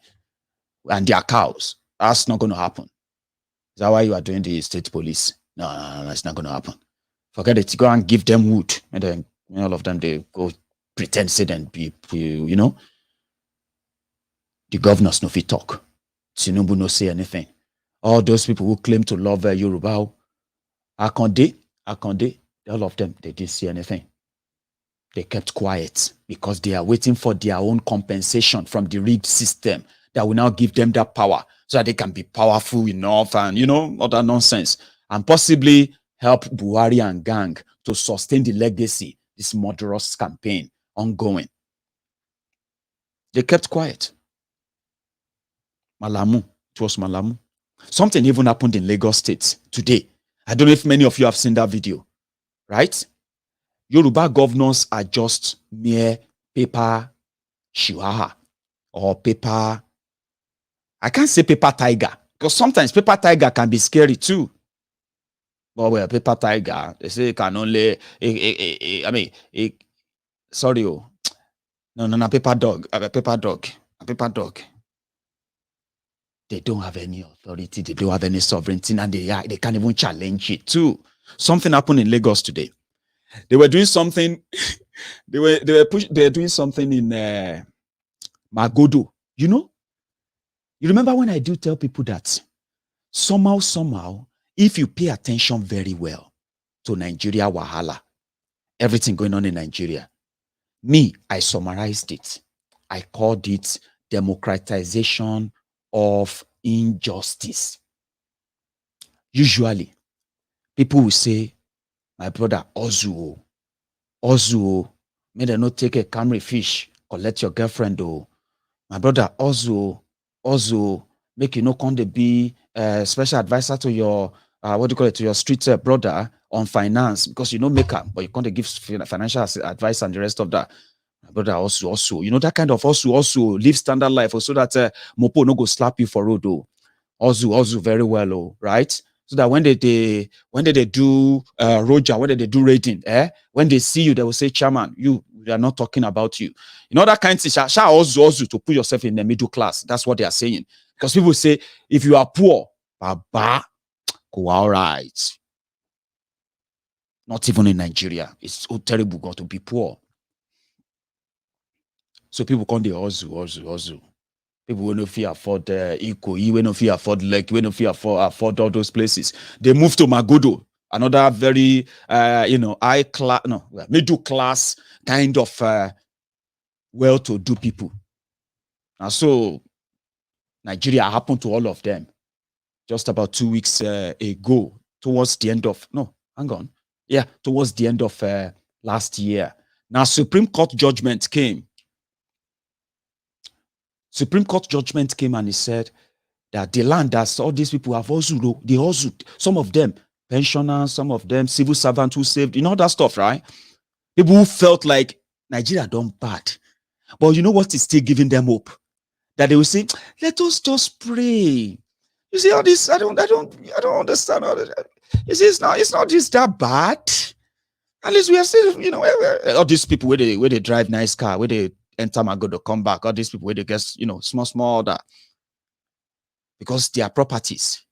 and their cows. That's not going to happen. Is that why you are doing the state police? No, that's not going to happen. Forget it. Go and give them wood. And then all of them, they go pretend sit and be, you know. The governors no fit talk. Tinubu no say anything. All those people who claim to love Yoruba, Akonde, all of them, they didn't say anything. They kept quiet because they are waiting for their own compensation from the rigged system that will now give them that power so that they can be powerful enough and, you know, all that nonsense. And possibly help Buhari and gang to sustain the legacy, this murderous campaign ongoing. They kept quiet. Malamu, it was Malamu. Something even happened in Lagos State today. I don't know if many of you have seen that video, right? Yoruba governors are just mere paper chihuahua or paper. I can't say paper tiger because sometimes paper tiger can be scary too. But well, paper tiger, they say it can only, sorry, oh. No, paper dog, paper dog. They don't have any authority. They don't have any sovereignty, and they can't even challenge it too. Something happened in Lagos today. They were doing something. they were doing something in Magodo. You know. You remember when I do tell people that somehow, if you pay attention very well to Nigeria wahala, everything going on in Nigeria, I summarized it. I called it democratization of injustice. Usually, people will say, my brother, Ozu, may they not take a Camry fish, collect your girlfriend, oh. My brother, Ozu, make you no come to be a special advisor to your, to your street brother on finance, because you know make up, but you can't give financial advice and the rest of that. My brother, also, you know, that kind of also live standard life, so that Mopo no go slap you for road, oh. Also very well, oh, right? So that when they do Roger, when they do rating, when they see you, they will say, Chairman, they are not talking about you. You know, that kind of thing, also to put yourself in the middle class. That's what they are saying. Because people say, if you are poor, Baba, go all right. Not even in Nigeria. It's so terrible got to be poor. So people call the Ozu. People will not feel afford Ikoyi, will not feel afford Lek, will not feel afford all those places. They move to Magodo, another very, high class, middle class kind of well-to-do people. And so Nigeria happened to all of them just about 2 weeks ago, towards the end of, towards the end of last year. Now, Supreme Court judgment came. And he said that the land that all these people have also, some of them pensioners, some of them civil servants who saved, you know, that stuff, right? People who felt like Nigeria done bad. But you know what is still giving them hope? That they will say, let us just pray. You see all this, I don't understand all that. You see, it's not just that bad. At least we are still, you know, all these people where they drive nice car, where they enter Magodo, come back, all these people where they get, you know, small that. Because their properties,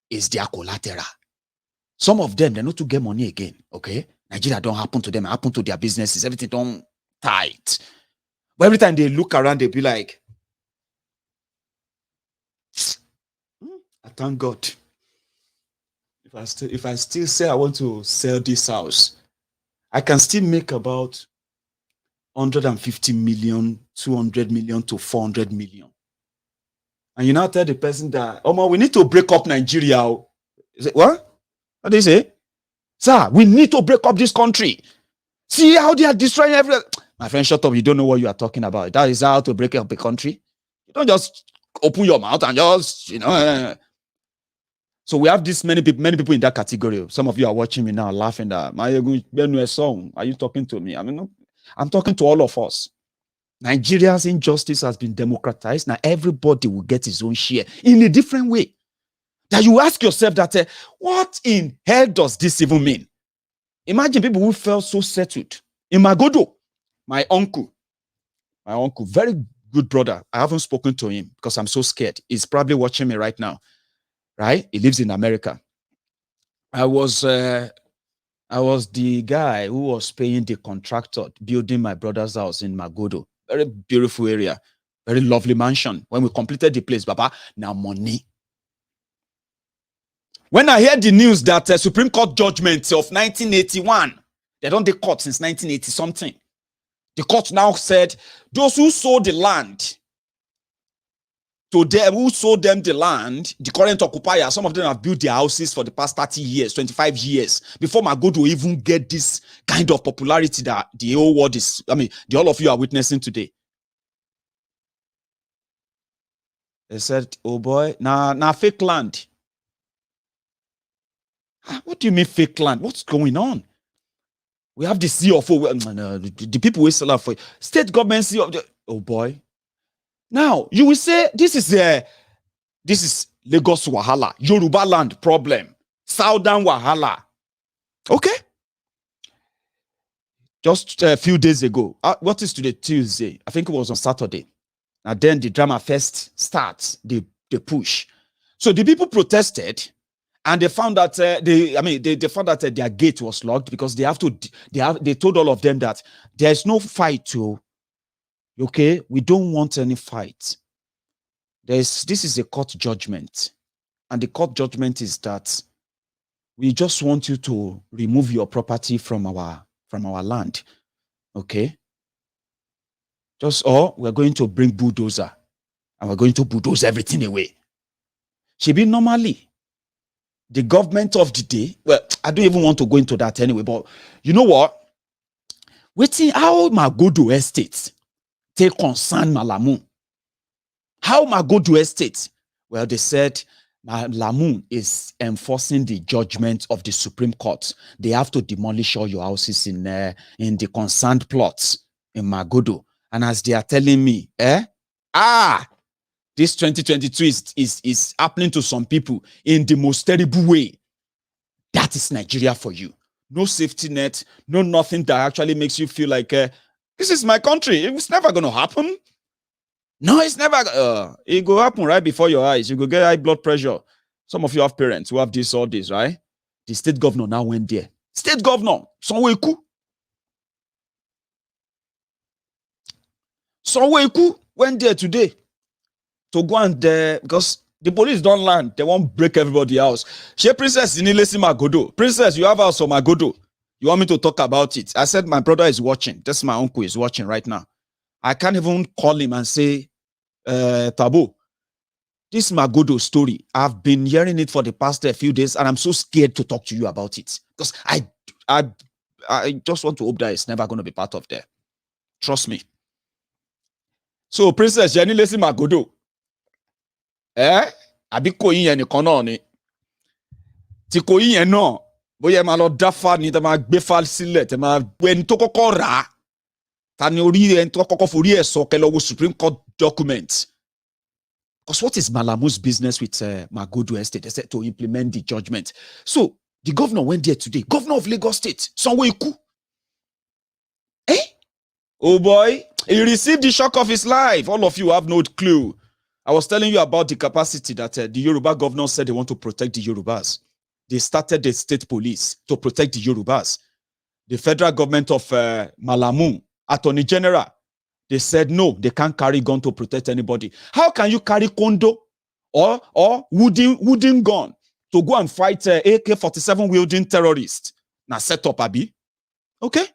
is their collateral. Some of them, they not to get money again, okay? Nigeria don't happen to them, happen to their businesses, everything don't tight. But every time they look around, they be like, I thank God. If I still say I want to sell this house, I can still make about 150 million, 200 million to 400 million. And you now tell the person that, oh, we need to break up Nigeria. Is it, what? What do you say? Sir, we need to break up this country. See how they are destroying everything. My friend, shut up. You don't know what you are talking about. That is how to break up a country. You don't just open your mouth and just, So we have this many people in that category. Some of you are watching me now laughing that, my song. Are you talking to me? I mean, no, I'm talking to all of us. Nigeria's injustice has been democratized. Now everybody will get his own share in a different way. That you ask yourself that, what in hell does this even mean? Imagine people who felt so settled. In Magodo, my uncle, very good brother. I haven't spoken to him because I'm so scared. He's probably watching me right now, right? He lives in America. I was the guy who was paying the contractor building my brother's house in Magodo. Very beautiful area, very lovely mansion. When we completed the place, Baba, now money. When I heard the news that Supreme Court judgment of 1981, they don't take court since 1980 something. The court now said those who sold the land to them, who sold them the land, the current occupiers, some of them have built their houses for the past 30 years, 25 years, before Magodo even get this kind of popularity that the whole world is, the all of you are witnessing today. They said, oh boy, now fake land. What do you mean fake land? What's going on? We have the CFO, the people we sell out for state government CEO. Oh boy. Now you will say this is Lagos Wahala, Yoruba land problem, Southern Wahala. Okay. Just a few days ago, what is today? Tuesday. I think it was on Saturday. And then the drama first starts, the push. So the people protested. And they found that they found that their gate was locked because they told all of them that there is no fight to. Okay, we don't want any fight. This is a court judgment, and the court judgment is that we just want you to remove your property from our land. Okay, we're going to bring bulldozer, and we're going to bulldoze everything away. Shebi normally. The government of the day, well, I don't even want to go into that anyway, but you know what? Waiting how Magodo Estate take concern Malamu. How Magodo Estate? Well, they said Malamu is enforcing the judgment of the Supreme Court. They have to demolish all your houses in the concerned plots in Magodo. And as they are telling me, this 2022 is happening to some people in the most terrible way. That is Nigeria for you. No safety net, no nothing that actually makes you feel like, this is my country. It's never going to happen. No, it's never. It will happen right before your eyes. You go get high blood pressure. Some of you have parents who have all this, right? The state governor now went there. State governor, Sonweku went there today. To go and because the police don't land, they won't break everybody else. She Princess Inilesi Magodo. Princess, you have house on Magodo. You want me to talk about it? I said my brother is watching. That's my uncle is watching right now. I can't even call him and say, Tabo, this Magodo story, I've been hearing it for the past few days, and I'm so scared to talk to you about it because I just want to hope that it's never going to be part of there. Trust me. So, Princess Inilesi Magodo. Àbí Koyi yẹn nìkan náà ni tí Koyi yẹn náà bóyá máa lọ dáfá ni tẹ́ máa gbé fá sílẹ̀ tẹ́ máa gbé ẹni tó kọ́kọ́ rà á ta ni orí ẹni tó kọ́kọ́ forí ẹ̀ sọ kẹ́ lọ wo Supreme Court documents. Because what is Malamu's business with Magodo Estate? They said to implement the judgment. So the governor went there today. Governor of Lagos State, Sanwo-Iku. Oh boy, he received the shock of his life. All of you have no clue. I was telling you about the capacity that the Yoruba governor said they want to protect the Yorubas. They started the state police to protect the Yorubas. The federal government of Malamu, Attorney General, they said no, they can't carry gun to protect anybody. How can you carry kondo or wooden gun to go and fight AK-47 wielding terrorists? Now set up, Abi. Okay?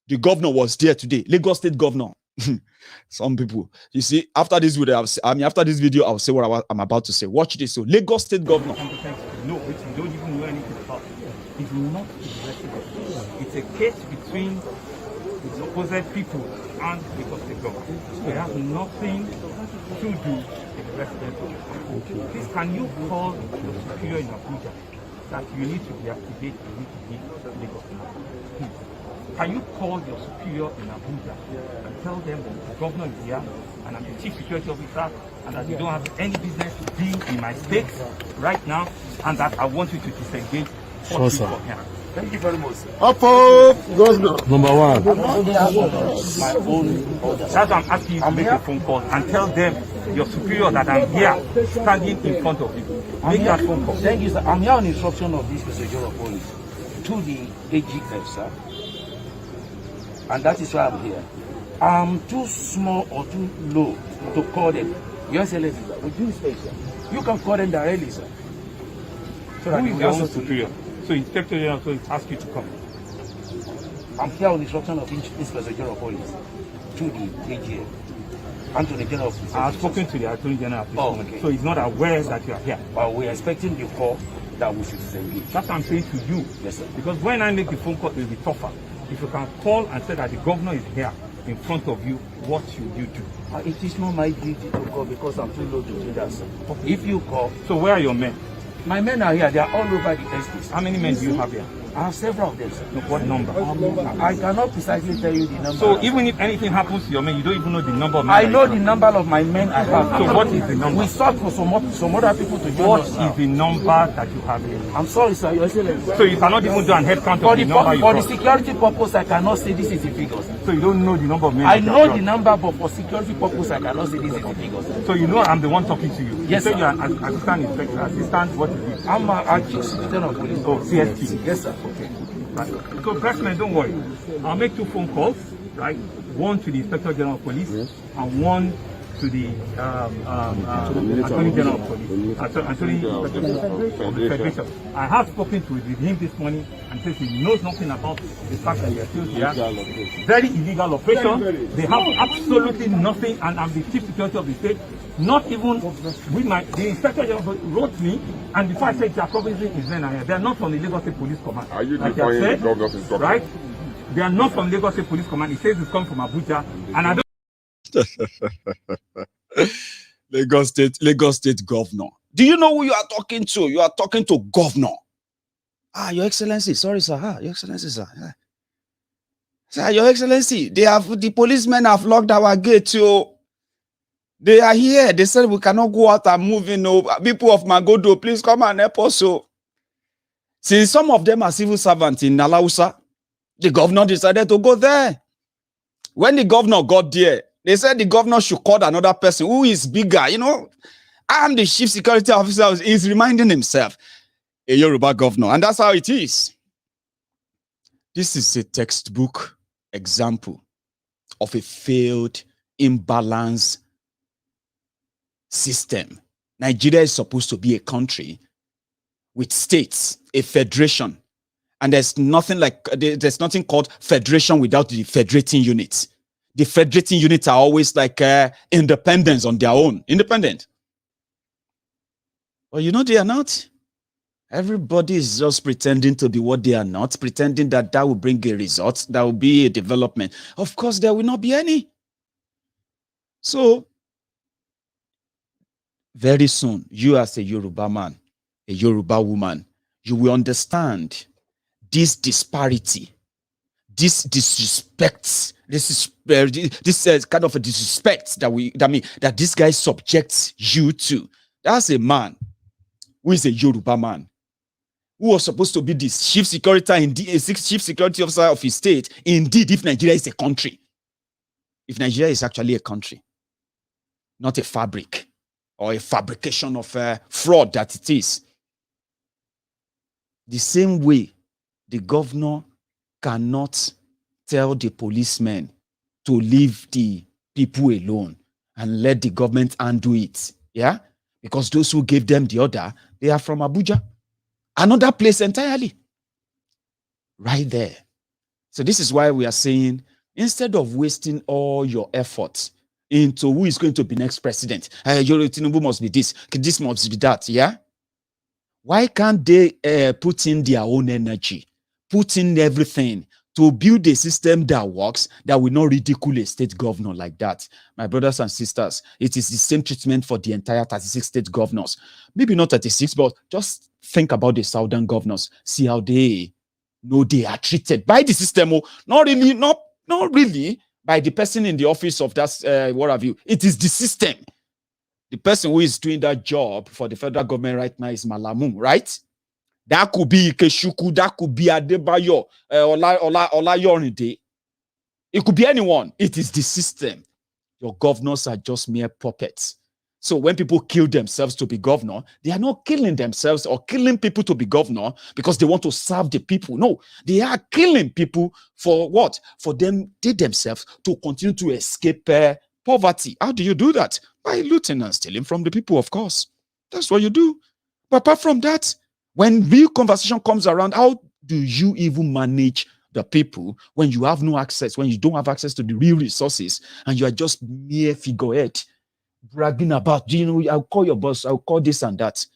The governor was there today, Lagos State governor. Some people, you see, after this video, I'll say what I'm about to say. Watch this. So, Lagos State governor. No, which you don't even know anything about. It's not investigative. It's a case between the opposite people and Lagos State government. It has nothing to do with the residents of the country. Please, can you call the superior in Abuja that you need to deactivate, you need to leave Lagos State? Please. Can you call your superior in Abuja and tell them that the governor is here and I'm the chief security officer and that you don't have any business to be in my state right now and that I want you to disengage from here. Thank you very much. Up, governor. Number one. My own order. That's why I'm asking you to make a phone call and tell them your superior that I'm here standing in front of you. Make that phone call. Thank you, sir. I'm here on instruction of this procedure of police to the AGF, sir. And that is why I'm here. I'm too small or too low to call them. Your Excellency, with due respect, sir, you can call them directly, sir. So that you are superior. So Inspector General so ask you to come. I'm here on instruction of Inspector General Police to the AGF and to the General Officer. I have spoken to the Attorney General. Oh, okay. So he's not aware that you are here. Well, we're expecting the call that we should disengage. That's what I'm saying to you. Yes, sir. Because when I make the phone call, it will be tougher. If you can call and say that the governor is here in front of you, what should you do? It is not my duty to call because I'm too low to do that, sir. If you call... So where are your men? My men are here. They are all over the estates. How many men do you have here? I have several of them, sir. No, what number? I cannot precisely tell you the number. So even if anything happens to your men, you don't even know the number of men? I know the number of my men I have. So what is the number? We sought for some other people to join What us is now. the number that you have here? I'm sorry, sir. Your Excellency. So you cannot even do an head count of the number you For the got? security purpose, I cannot say this is the figures. So you don't know the number of men? I that you know have the got? number, but for security purpose, I cannot say this is the figures. So you know I'm the one talking to you? Yes, you say sir. you're an assistant inspector. Assistant, what is it? I'm a chief citizen of police. Oh, CSP. Yes, sir. Okay. Right. So, President, don't worry. I'll make 2 phone calls, right? One to the Inspector General of Police and one to the Attorney General of Police. Attorney of the Federation. I have spoken to him this morning and says he knows nothing about the fact that they are still here. Very illegal operation. They have absolutely nothing, and I'm the chief security of the state. Not even with the Inspector General wrote me, and before I said Jacob is then here. They are not from the Lagos State Police Command. Are you like defying said, the governor's instruction? right? They are not from Lagos State Police Command. He says it's come from Abuja, and I don't. Lagos State governor. Do you know who you are talking to? You are talking to governor. Your Excellency. Sorry, sir. Your Excellency, sir. Sir, Your Excellency, the policemen have locked our gate. They are here. They said we cannot go out and move in. People of Magodo, please come and help us. Since some of them are civil servants in Alausa, the governor decided to go there. When the governor got there, they said the governor should call another person who is bigger. I'm the chief security officer. He's reminding himself, a Yoruba governor. And that's how it is. This is a textbook example of a failed, imbalanced system. Nigeria is supposed to be a country with states, a federation. And there's nothing called federation without the federating units. The federating units are always like independents on their own. Independent. Well, they are not. Everybody is just pretending to be what they are not, pretending that will bring a result, that will be a development. Of course, there will not be any. So, very soon, you as a Yoruba man, a Yoruba woman, you will understand this disparity, this disrespect, this kind of a disrespect that this guy subjects you to. That's a man who is a Yoruba man, who was supposed to be the chief security officer of his state. Indeed, if Nigeria is a country, if Nigeria is actually a country, not a fabric or a fabrication of fraud that it is. The same way, the governor cannot tell the policemen to leave the people alone and let the government undo it. Yeah? Because those who gave them the order, they are from Abuja. Another place entirely. Right there. So this is why we are saying, instead of wasting all your efforts into who is going to be next president, Tinubu must be this must be that, yeah? Why can't they put in their own energy, put in everything to build a system that works, that will not ridicule a state governor like that? My brothers and sisters, it is the same treatment for the entire 36 state governors. Maybe not 36, but just think about the southern governors. See how they are treated by the system. Not really by the person in the office of that, what have you. It is the system. The person who is doing that job for the federal government right now is Malamu, right? That could be Ikeshuku, that could be Adebayo, Olayorinde. It could be anyone. It is the system. Your governors are just mere puppets. So when people kill themselves to be governor, they are not killing themselves or killing people to be governor because they want to serve the people. No, they are killing people for what? For they themselves to continue to escape poverty. How do you do that? By looting and stealing from the people, of course. That's what you do. But apart from that, when real conversation comes around, how do you even manage the people when you have no access, when you don't have access to the real resources, and you are just mere figurehead bragging about, I'll call your boss, I'll call this and that.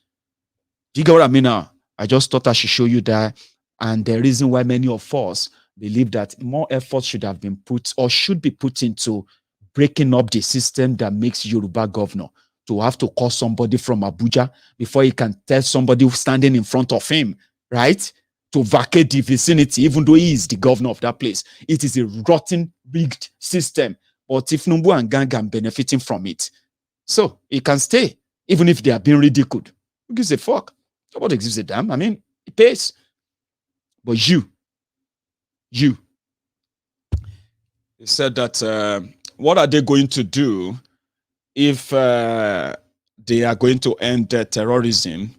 Do you get what I mean now? I just thought I should show you that. And the reason why many of us believe that more effort should have been put or should be put into breaking up the system that makes Yoruba governor to have to call somebody from Abuja before he can tell somebody who's standing in front of him, right, to vacate the vicinity, even though he is the governor of that place. It is a rotten, rigged system. But if Tinubu and gang are benefiting from it, so he can stay, even if they are being ridiculed. Who gives a fuck? Nobody gives a damn. I mean, it pays. But you, he said that what are they going to do if they are going to end terrorism?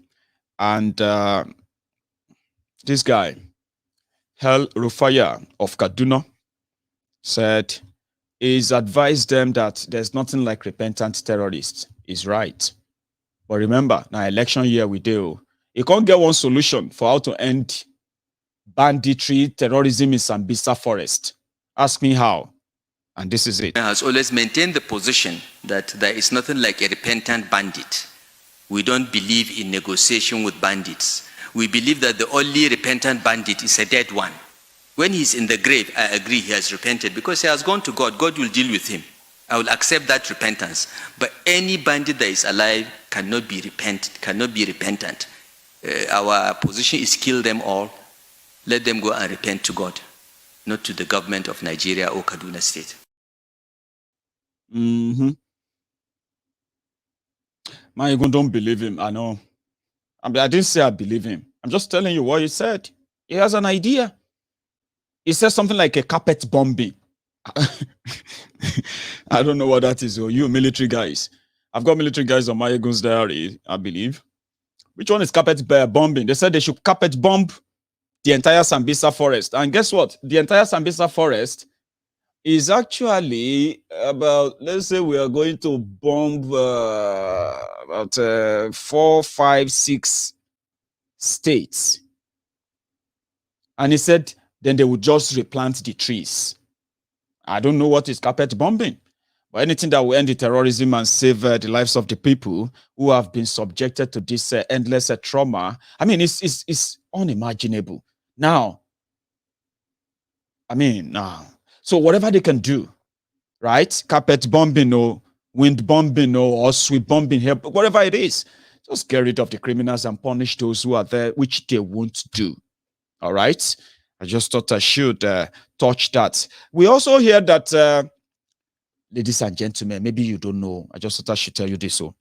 And this guy, Hel Rufaya of Kaduna, said he's advised them that there's nothing like repentant terrorists. He's right. But remember, now election year we do. You can't get one solution for how to end banditry, terrorism in Sambisa Forest. Ask me how. And this is it. Has always maintained the position that there is nothing like a repentant bandit. We don't believe in negotiation with bandits. We believe that the only repentant bandit is a dead one. When he's in the grave, I agree he has repented because he has gone to God. God will deal with him. I will accept that repentance. But any bandit that is alive cannot be repentant. Our position is kill them all. Let them go and repent to God, not to the government of Nigeria or Kaduna State. Man, you don't believe him. I know. I didn't say I believe him. I'm just telling you what he said. He has an idea. He says something like a carpet bombing. I don't know what that is. You military guys. I've got military guys on my Egun's diary, I believe. Which one is carpet bombing? They said they should carpet bomb the entire Sambisa forest. And guess what? The entire Sambisa forest is actually about, let's say we are going to bomb about 4, 5, 6 states. And he said, then they would just replant the trees. I don't know what is carpet bombing, but anything that will end the terrorism and save the lives of the people who have been subjected to this endless trauma. I mean, it's unimaginable. Now, so whatever they can do, right? Carpet bombing or wind bombing or sweep bombing here, whatever it is, just get rid of the criminals and punish those who are there, which they won't do. All right? I just thought I should touch that. We also hear that, ladies and gentlemen, maybe you don't know. I just thought I should tell you this. So,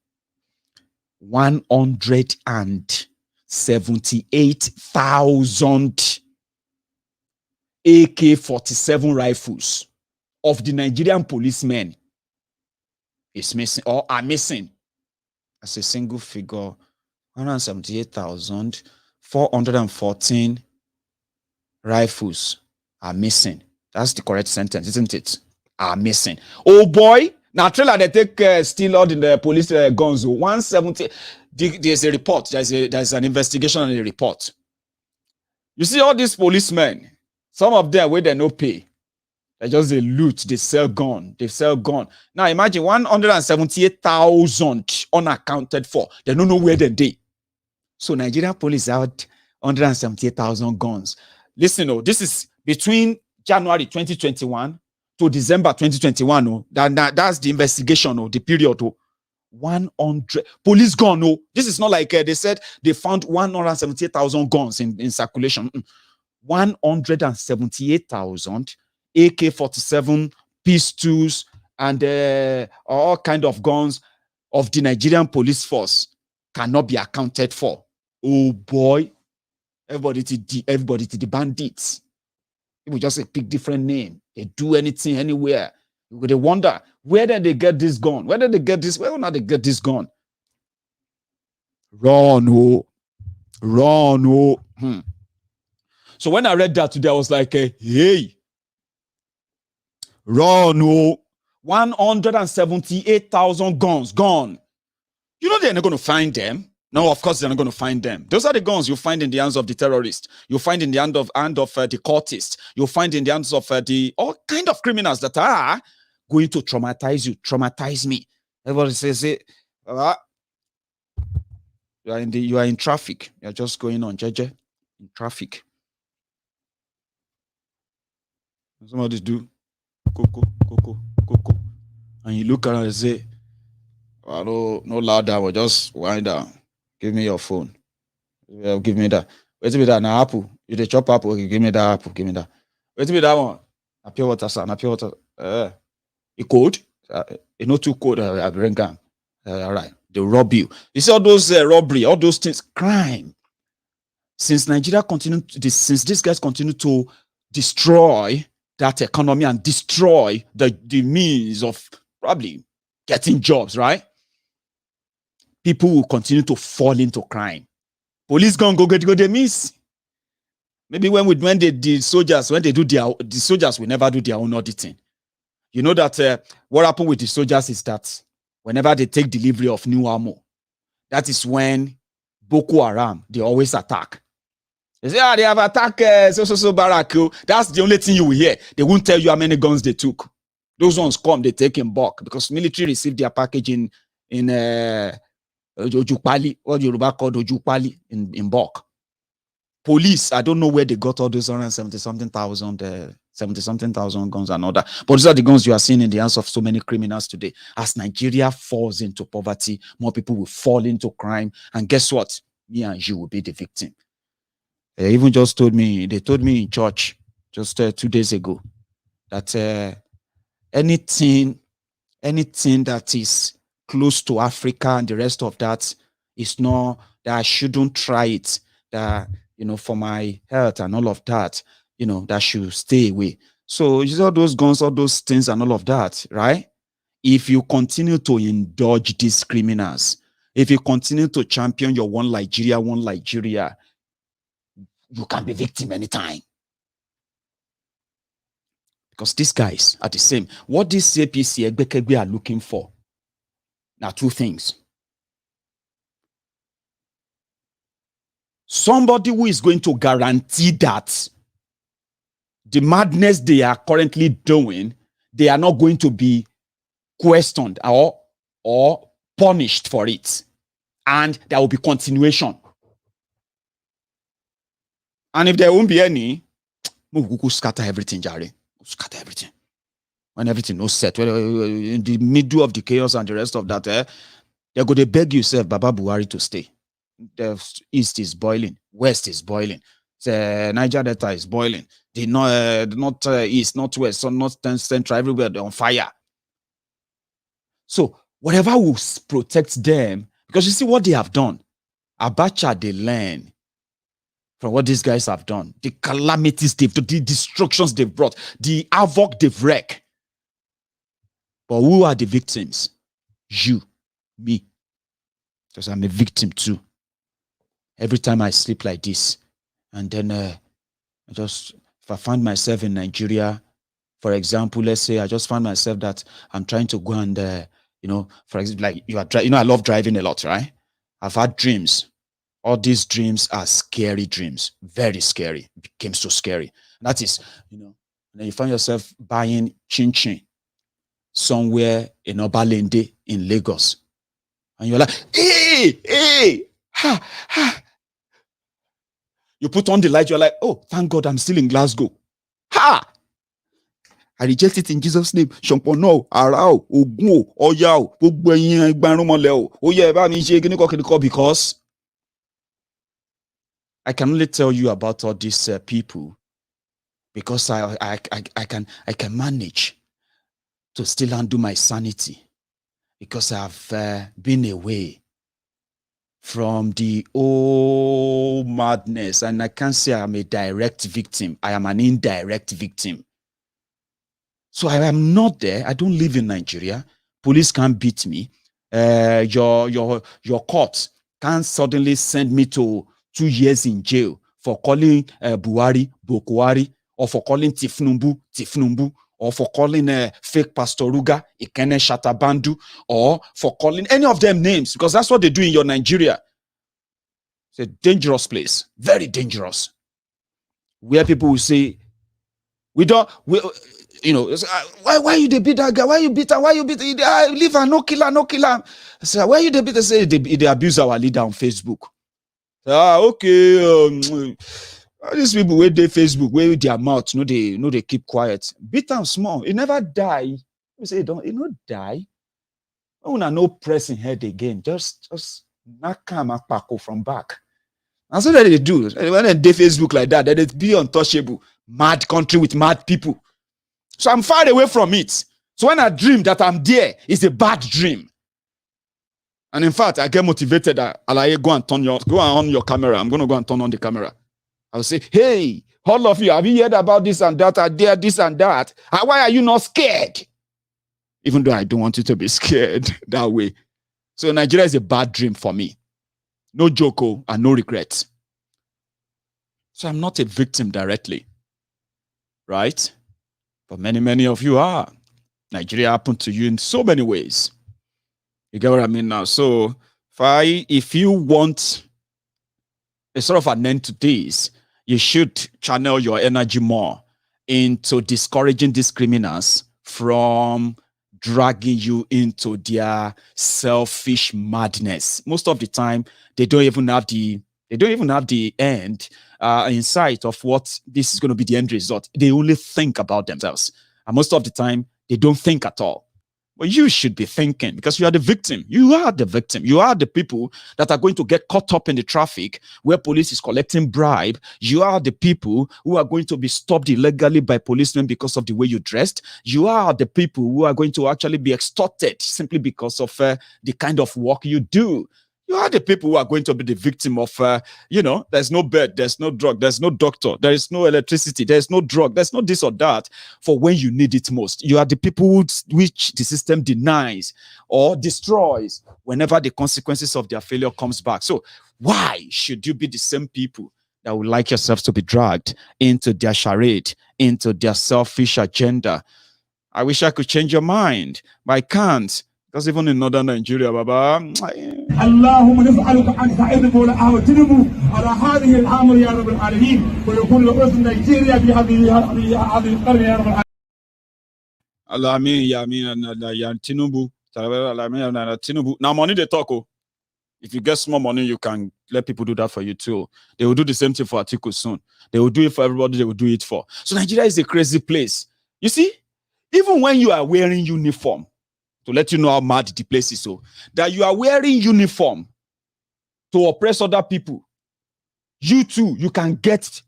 178,000 AK-47 rifles of the Nigerian policemen is missing or are missing. As a single figure, 178,414 rifles are missing. That's the correct sentence, isn't it? Are missing. Oh boy, now trailer they take steal all the police guns. 170. There's a report. There's an investigation and a report. You see all these policemen Some of them where they no pay. They just they loot, they sell gun, they sell gun. Now imagine 178,000 unaccounted for. They don't know where they. So Nigerian police had 178,000 guns. Listen, this is between January 2021 to December 2021. Oh, that's the investigation. Oh, the period. Oh, 100 police gun. Oh, this is not like they said they found 178,000 guns in circulation. 178,000 AK-47 pistols and all kind of guns of the Nigerian police force cannot be accounted for. Oh boy, everybody to the bandits. People just pick different name. They do anything anywhere. They wonder where did they get this gun? Where did they get this? Where did they get this gun? Run, oh, run, oh. So when I read that today, I was like, hey, run, oh, 178,000 guns gone. You know they're not going to find them. No, of course they're not going to find them. Those are the guns you find in the hands of the terrorists. You find in the hand of the cultists. You find in the hands of the all kind of criminals that are going to traumatize you, traumatize me. Everybody says it. You are in traffic. You're just going on, JJ, in traffic. Somebody do coco, and you look around and say, "Hello, no louder. But just wind down. Give me your phone. Give me that. Wait till me that na apple. You the chop apple. Okay, give me that apple. Give me that. Wait till me that one. Na pure water, sir. Na pure water. It cold. It not too cold. I bring them. All right. They rob you. You see all those robbery, all those things, crime. Since Nigeria since these guys continue to destroy that economy and destroy the means of probably getting jobs, right? People will continue to fall into crime. Police go they miss. Maybe when the soldiers will never do their own auditing. You know that what happened with the soldiers is that whenever they take delivery of new ammo, that is when Boko Haram, they always attack. They say, they have attacked so barrack. That's the only thing you will hear. They won't tell you how many guns they took. Those ones come, they take in bulk because military received their package in Ojupali, what Yoruba called Ojupali in bulk. Police, I don't know where they got all those 170-something thousand guns and all that. But these are the guns you are seeing in the hands of so many criminals today. As Nigeria falls into poverty, more people will fall into crime. And guess what? Me and you will be the victim. They even just told me in church just 2 days ago that anything that is close to Africa and the rest of that is not, that I shouldn't try it, that, for my health and all of that, that should stay away. So you see all those guns, all those things and all of that, right? If you continue to indulge these criminals, if you continue to champion your one Nigeria, you can be victim anytime. Because these guys are the same. What these APC Egbekegbe are looking for now, 2 things. Somebody who is going to guarantee that the madness they are currently doing, they are not going to be questioned or punished for it. And there will be continuation. And if there won't be any, we'll scatter everything, Jerry. Scatter everything. When everything is set, in the middle of the chaos and the rest of that, they're going to beg yourself, Baba Buhari, to stay. The east is boiling, west is boiling, the Niger Delta is boiling, the north east, northwest, so north central, everywhere they're on fire. So whatever will protect them, because you see what they have done. Abacha, they learn from what these guys have done, the calamities they've done, the destructions they've brought, the havoc they've wreaked. But who are the victims? You, me. Because I'm a victim too. Every time I sleep like this, and then if I find myself in Nigeria, for example, let's say I just found myself that I'm trying to go and, for example, like I love driving a lot, right? I've had dreams. All these dreams are scary dreams, very scary. It became so scary. That is, and then you find yourself buying chin chin somewhere in Obalende in Lagos. And you're like, hey, ha, ha. You put on the light, you're like, oh, thank God I'm still in Glasgow. Ha! I reject it in Jesus' name. Shompono, Arao, Ogun, Oyao, because I can only tell you about all these people because I can manage to still undo my sanity because I've been away from the old madness, and I can't say I'm a direct victim. I am an indirect victim. So I am not there. I don't live in Nigeria. Police can't beat me. Your court can't suddenly send me to 2 years in jail for calling Buhari, Bokwari, or for calling Tifnumbu, or for calling fake Pastor Ruga, Ikene Shatabandu, or for calling any of them names, because that's what they do in your Nigeria. It's a dangerous place, very dangerous, where people will say, why you they beat that guy? Why you beat her? Why you beat her? Leave her, no kill her, no kill her. So why you they beat her? Say they abuse our leader on Facebook. Okay. These people where they Facebook, where their mouth, they keep quiet. Beat them small. It never die. You say it not die. I wanna no pressing head again. Just knock him from back. And so that they do. When they Facebook like that, they be untouchable. Mad country with mad people. So I'm far away from it. So when I dream that I'm there, it's a bad dream. And in fact, I get motivated that go on your camera. I'm going to go and turn on the camera. I'll say, hey, all of you, have you heard about this and that? I dare this and that. Why are you not scared? Even though I don't want you to be scared that way. So Nigeria is a bad dream for me. No joke and no regrets. So I'm not a victim directly. Right? But many of you are. Nigeria happened to you in so many ways. You get what I mean now? So if you want a sort of an end to this, you should channel your energy more into discouraging these criminals from dragging you into their selfish madness. Most of the time, they don't even have the end in sight of what this is going to be the end result. They only think about themselves. And most of the time, they don't think at all. But you should be thinking, because you are the victim. You are the victim. You are the people that are going to get caught up in the traffic where police is collecting bribe. You are the people who are going to be stopped illegally by policemen because of the way you dressed. You are the people who are going to actually be extorted simply because of the kind of work you do. You are the people who are going to be the victim of, there's no bed, there's no drug, there's no doctor, there is no electricity, there's no drug, there's no this or that for when you need it most. You are the people which the system denies or destroys whenever the consequences of their failure comes back. So why should you be the same people that would like yourselves to be dragged into their charade, into their selfish agenda? I wish I could change your mind, but I can't. Because even in northern Nigeria, Baba. اللهم نسألك أن تعيد مولى تنبو على هذه الأمر يا رب العالمين ويكون لأسر نيجيريا في هذه القرن يا رب العالمين. Alamin, ya Tinubu. Tinubu. Now money they talk. If you get small money, you can let people do that for you too. They will do the same thing for Atiku soon. They will do it for everybody. They will do it for. So Nigeria is a crazy place. You see, even when you are wearing uniform, to let you know how mad the place is, so that you are wearing uniform to oppress other people, you too, you can get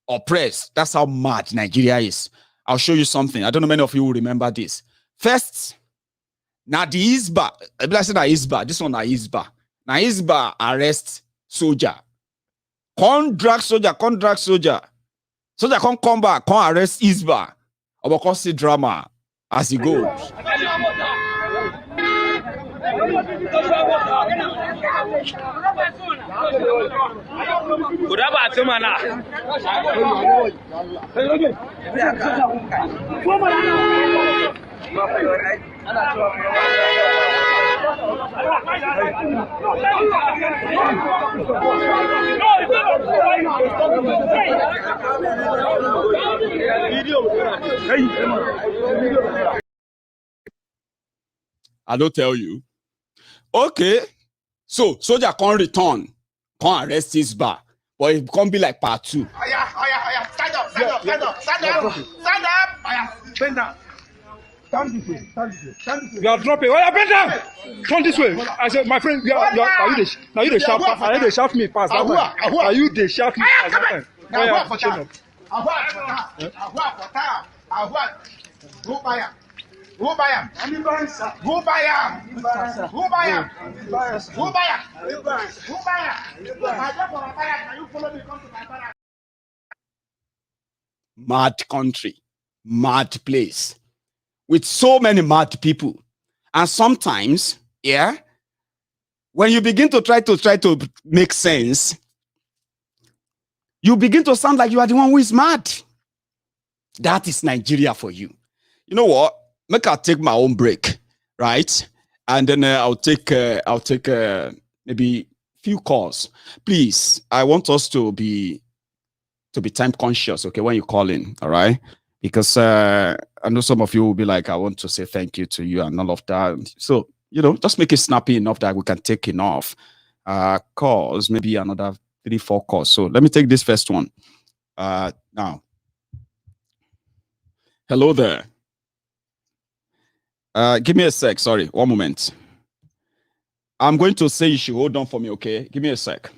oppressed. That's how mad Nigeria is. I'll show you something. I don't know many of you will remember this. First, now the Isba, I said Isba, this one is Isba. Now Isba arrest soldier. Contract soldier. Soldier can't come back, can't arrest Isba. Or because see drama as he goes. I don't tell you. Okay. So soldier can't return, can't arrest his bar, but it can't be like part 2. Stand up, stand up, stand up, stand up, stand up, stand up. Stand this way, stand this way, stand this way. You are dropping. Oh, yeah, bend down. Turn this way. I said, my friend, are you the shout? Are you the shout me past that time? Are you the shout me past that time? Oh, yeah, chin up. Who buy him? Who buy him? Who buy him? Who buy him? Who buy him? Who buy him? Mad country, mad place, with so many mad people. And sometimes, yeah, when you begin to try to make sense, you begin to sound like you are the one who is mad. That is Nigeria for you. You know what? Make I take my own break, right? And then I'll take maybe few calls. Please, I want us to be time conscious, okay, when you call in, all right? Because I know some of you will be like, I want to say thank you to you and all of that. So, you know, just make it snappy enough that we can take enough calls, maybe another 3-4 calls. So let me take this first one. Now, hello there. Give me a sec. Sorry, one moment. I'm going to say you should hold on for me, okay? Give me a sec.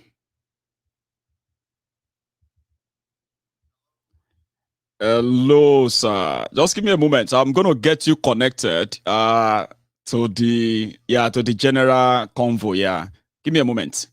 Hello, sir. Just give me a moment. I'm going to get you connected to the general convo. Yeah, give me a moment.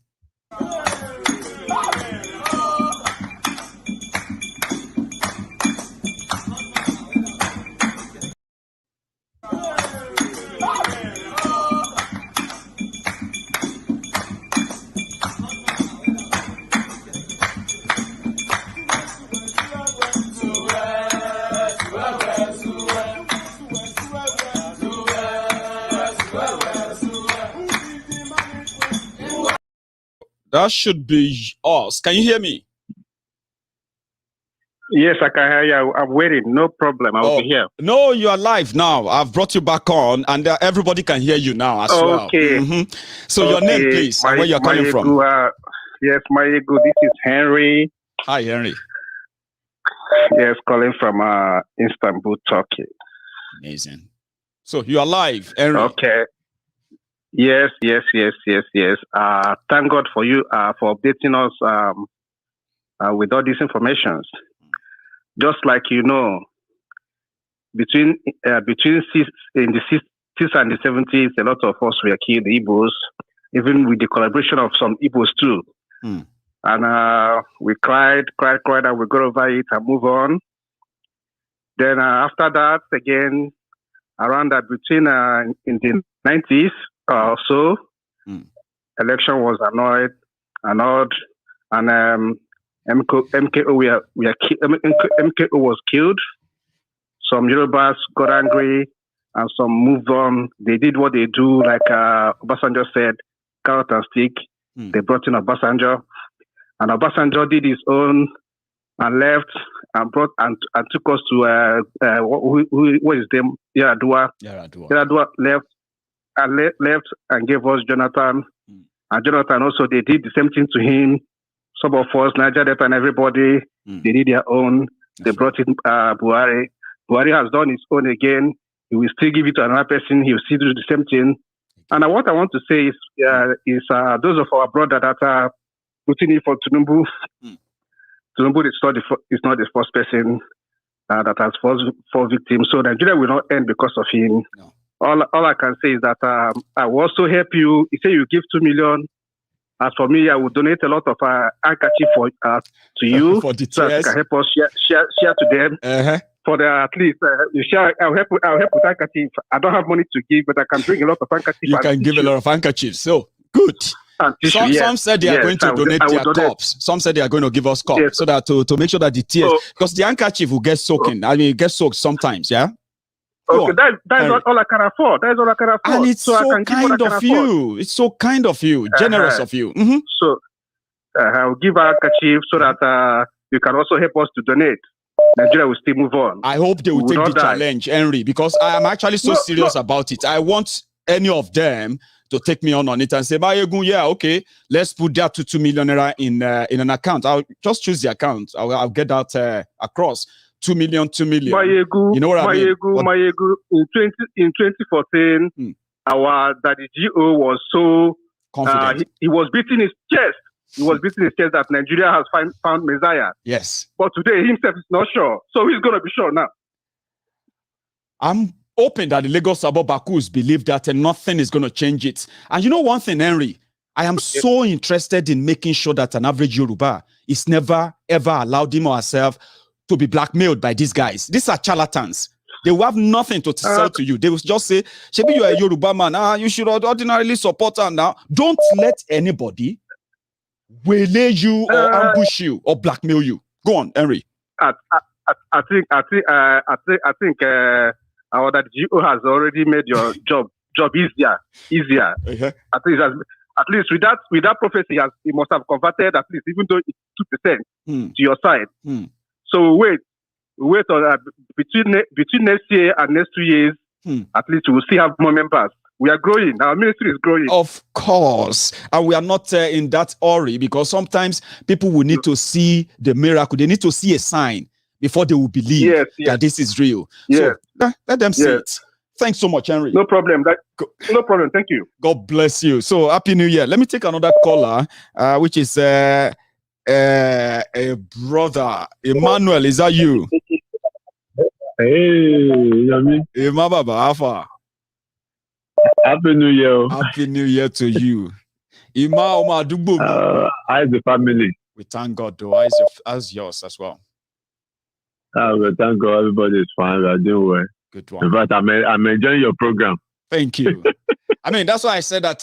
That should be us. Can you hear me? Yes, I can hear you. I'm waiting. No problem. I will be here. No, you are live now. I've brought you back on, and everybody can hear you now as well. Okay. So your name, please, and where you're calling from. Yes, my ego. This is Henry. Hi, Henry. Yes, calling from Istanbul, Turkey. Amazing. So you are live, Henry. Okay. Yes. Thank God for you for updating us with all these informations. Just like you know, between in the 60s and the 70s, a lot of us were killed, the Igbos, even with the collaboration of some Igbos too. And we cried, and we got over it and move on. Then after that, again, around that between in the 90s or so, election was annulled, and MKO was killed. Some Yorubas got angry, and some moved on. They did what they do, like Obasanjo said, carrot and stick. They brought in Obasanjo, and Obasanjo did his own and left and brought and took us to what is them? Yaradua. Yaradua left and gave us Jonathan, and Jonathan also they did the same thing to him. Some of us, Niger Delta and everybody, they did their own. They brought in Buhari. Buhari has done his own again. He will still give it to another person. He will still do the same thing. And what I want to say is those of our brothers that are putting in for Tinubu, Tinubu is not the first person that has fallen victims. So Nigeria will not end because of him. No. All I can say is that I will also help you. You say you give 2 million. As for me, I will donate a lot of handkerchief to you, for the so that you can help us share to them. For the at least you share. I'll help with handkerchief. I don't have money to give, but I can bring a lot of handkerchief. You can give a lot of handkerchiefs. So good. Some said they are going to donate their cups. Some said they are going to give us cups, so that to make sure that the tears, because the handkerchief will get soaking. I mean, it gets soaked sometimes. Yeah. Okay, that is all I can afford. That is all I can afford. And it's so I can kind of you. It's so kind of you, generous of you. Mm-hmm. So I'll give our handkerchief so that you can also help us to donate. Nigeria will still move on. I hope they will take the challenge, Henry, because I am actually so serious about it. I want any of them to take me on it and say, Mayegun, yeah, okay, let's put that to 2 million naira in an account. I'll just choose the account. I'll get that across. 2 million, 2 million. Mayegun, you know what I mean? Mayegun, in 2014, our Daddy GO was so confident. He was beating his chest. He was beating his chest that Nigeria has found Messiah. Yes. But today, himself is not sure. So he's going to be sure now. I'm hoping that the Lagos Sabo Bakus believe that nothing is going to change it. And you know one thing, Henry? I am so interested in making sure that an average Yoruba is never, ever allowed him or herself to be blackmailed by these guys. These are charlatans. They will have nothing to sell to you. They will just say, Shebi, you are a Yoruba man. You should ordinarily support her now. Don't let anybody waylay you or ambush you or blackmail you. Go on, Henry. I think our that GO has already made your job easier. Uh-huh. At least with that prophecy, he must have converted at least, even though it's 2% to your side. So wait on between next year and next 2 years. At least we will still have more members. We are growing. Our ministry is growing. Of course. And we are not in that hurry, because sometimes people will need to see the miracle. They need to see a sign before they will believe that this is real. So let them see it. Thanks so much, Henry. No problem. No problem. Thank you. God bless you. So happy New Year. Let me take another caller, which is a brother. Emmanuel, is that you? Hey, Yami. Baba, how far? Happy New Year. Happy New Year to you. How's the family? We thank God, though. How's yours as well? We thank God, everybody is fine. We are doing well. Good one. In fact, I'm enjoying your program. Thank you. I mean, that's why I said that,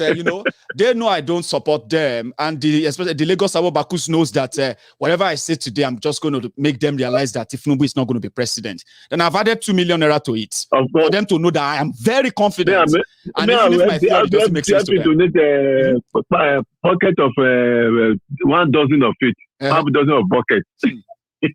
they know I don't support them. And especially the Lagos Sabo Bakus knows that whatever I say today, I'm just going to make them realize that if Tinubu is not going to be president. Then I've added 2 million naira to it for them to know that I am very confident. And even if my theory doesn't make sense to them. Donate a pocket of 1 dozen of it, half a dozen of buckets. You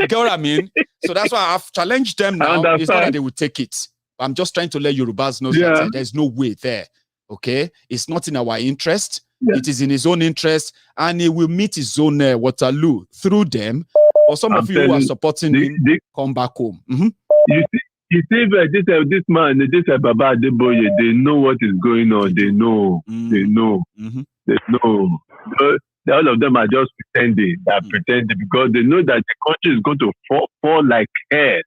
get what I mean? So that's why I've challenged them now. It's not that they will take it. I'm just trying to let Yorubas know that there's no way there. Okay? It's not in our interest. It is in his own interest. And he will meet his own Waterloo through them. Or some of you who are supporting him, come back home. You see, this man, this Baba Adeboye, they know what is going on. They know. They know. They know. All of them are just pretending. They're pretending because they know that the country is going to fall like hair.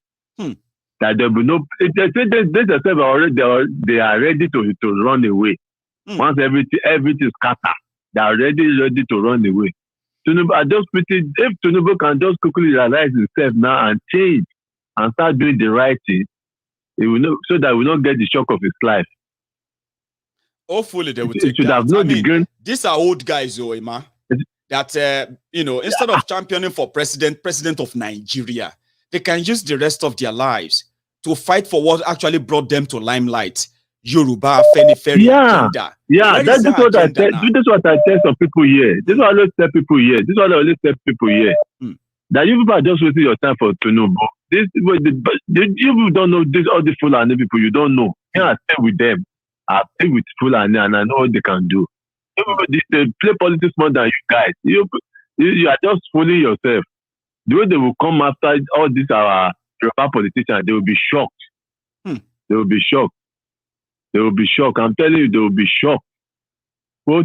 That there will be no. They are ready to run away. Once everything scatters, they are ready to run away. If Tinubu can just quickly realize himself now and change and start doing the right thing, he will know, so that we will not get the shock of his life. Hopefully they will take that. These are old guys, Emma. That instead of championing for president of Nigeria, they can use the rest of their lives to fight for what actually brought them to limelight. Yoruba, Feniferi, agenda. That's what I tell some people here. This is what I always tell people here. That you people are just wasting your time for Tinubu. You people don't know this. All the Fulani people, you don't know. I stay with them. I stay with Fulani and I know what they can do. They play politics more than you guys. You are just fooling yourself. The way they will come after all these our politicians, they will be shocked. They will be shocked. They will be shocked. I'm telling you, they will be shocked. Well,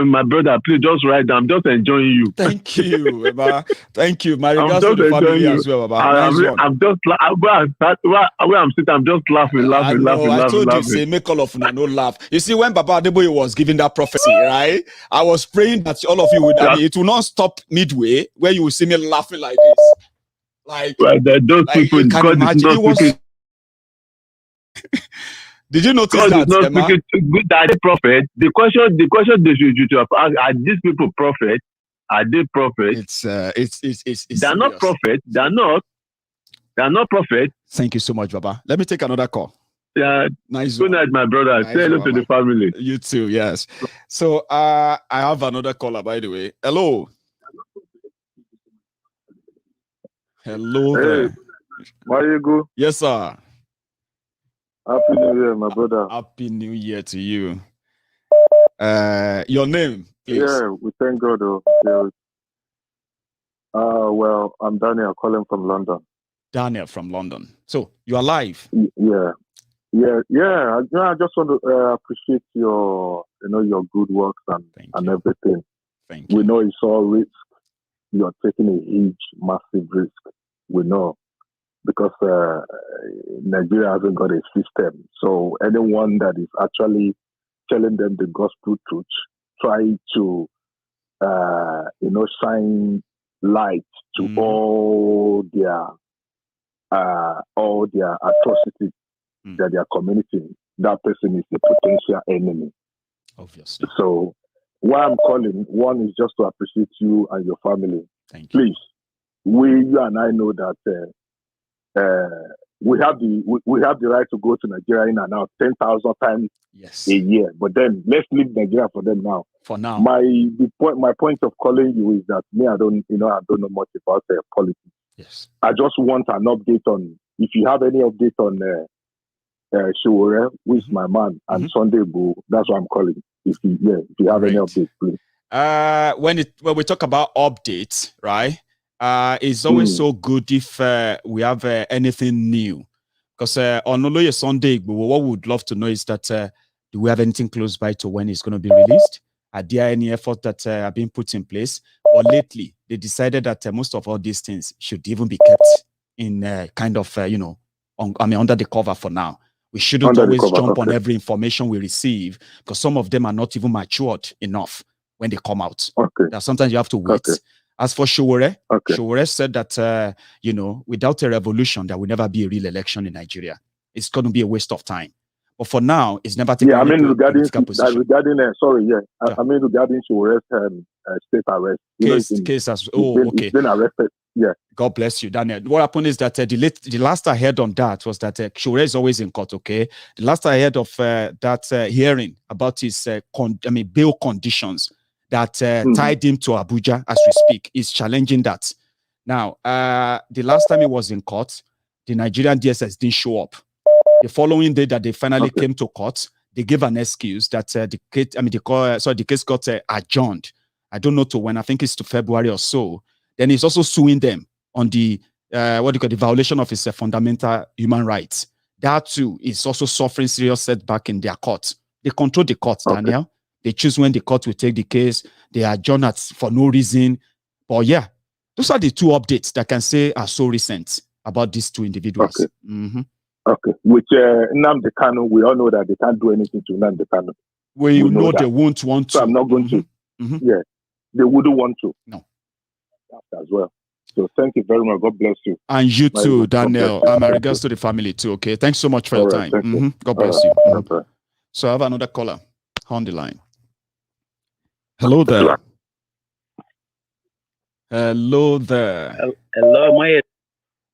my brother, please just write down. I'm just enjoying you. Thank you, Baba. Thank you. My regards to the family as well, Baba. I'm just where I'm sitting. I'm just laughing. I told you, say make all of you no laugh. You see, when Baba Adeboye was giving that prophecy, right? I was praying that all of you would. I mean, it will not stop midway where you will see me laughing like this. Like, those people, God is not speaking. Did you notice God that, is not Emma? speaking that prophet. The question they should have asked, are these people prophets? Are they prophets? It's They're not prophets. They're not. They are not prophets. Thank you so much, Baba. Let me take another call. Yeah. Nice. Good night, my brother. Nice Say hello to the family. You too, yes. So I have another caller, by the way. Hello. Hello there. Mayegu. Yes, sir. Happy New Year, my brother. Happy New Year to you. Your name, please. Yeah, we thank God. Yeah. Well, I'm Daniel calling from London. Daniel from London. So you are live. Yeah. I just want to appreciate your good works and everything. Thank you. We know it's all risk. You're taking a huge, massive risk. We know because Nigeria hasn't got a system. So anyone that is actually telling them the gospel truth, try to shine light to all their atrocities that they are committing. That person is a potential enemy. Obviously. So why I'm calling, one is just to appreciate you and your family. Thank you. Please, you and I know that we have the right to go to Nigeria in and out 10,000 times a year. But then let's leave Nigeria for them now. For now. My point of calling you is that I don't know much about politics. Yes. I just want an update on, if you have any update on Shiwore, who is my man, and Sunday Igboho. That's why I'm calling. If you have any updates, please. When we talk about updates, right? It's always so good if we have anything new. Because on Oloye Sunday Igboho, what we would love to know is that do we have anything close by to when it's going to be released? Are there any efforts that are being put in place? But lately, they decided that most of all these things should even be kept in kind of, under the cover for now. We shouldn't always jump on every information we receive because some of them are not even matured enough when they come out. That sometimes you have to wait. As for Shiwore, Shiwore said that, without a revolution, there will never be a real election in Nigeria. It's going to be a waste of time. But for now, it's never taken regarding Shiwore's state arrest. Case as He's been arrested. Yeah. God bless you, Daniel. What happened is that the last I heard on that was that Shiwore is always in court, okay? The last I heard of that hearing about his bail conditions that tied him to Abuja as we speak is challenging that. Now, the last time he was in court, the Nigerian DSS didn't show up. The following day that they finally came to court, they gave an excuse that the case got adjourned. I don't know to when. I think it's to February or so. Then he's also suing them on the the violation of his fundamental human rights. That too is also suffering serious setback in their court. They control the court, Daniel. They choose when the court will take the case. They adjourn for no reason. But yeah, those are the two updates that I can say are so recent about these two individuals. Okay. With Nnamdi Kanu, we all know that they can't do anything to Nnamdi Kanu. We know they won't want to. So I'm not going to. Yeah. They wouldn't want to. No. As well. So thank you very much. God bless you. And you too, Daniel. My regards to the family too, okay? Thanks so much for your time. God bless you. So I have another caller on the line. Hello there. Hello there. Hello, my.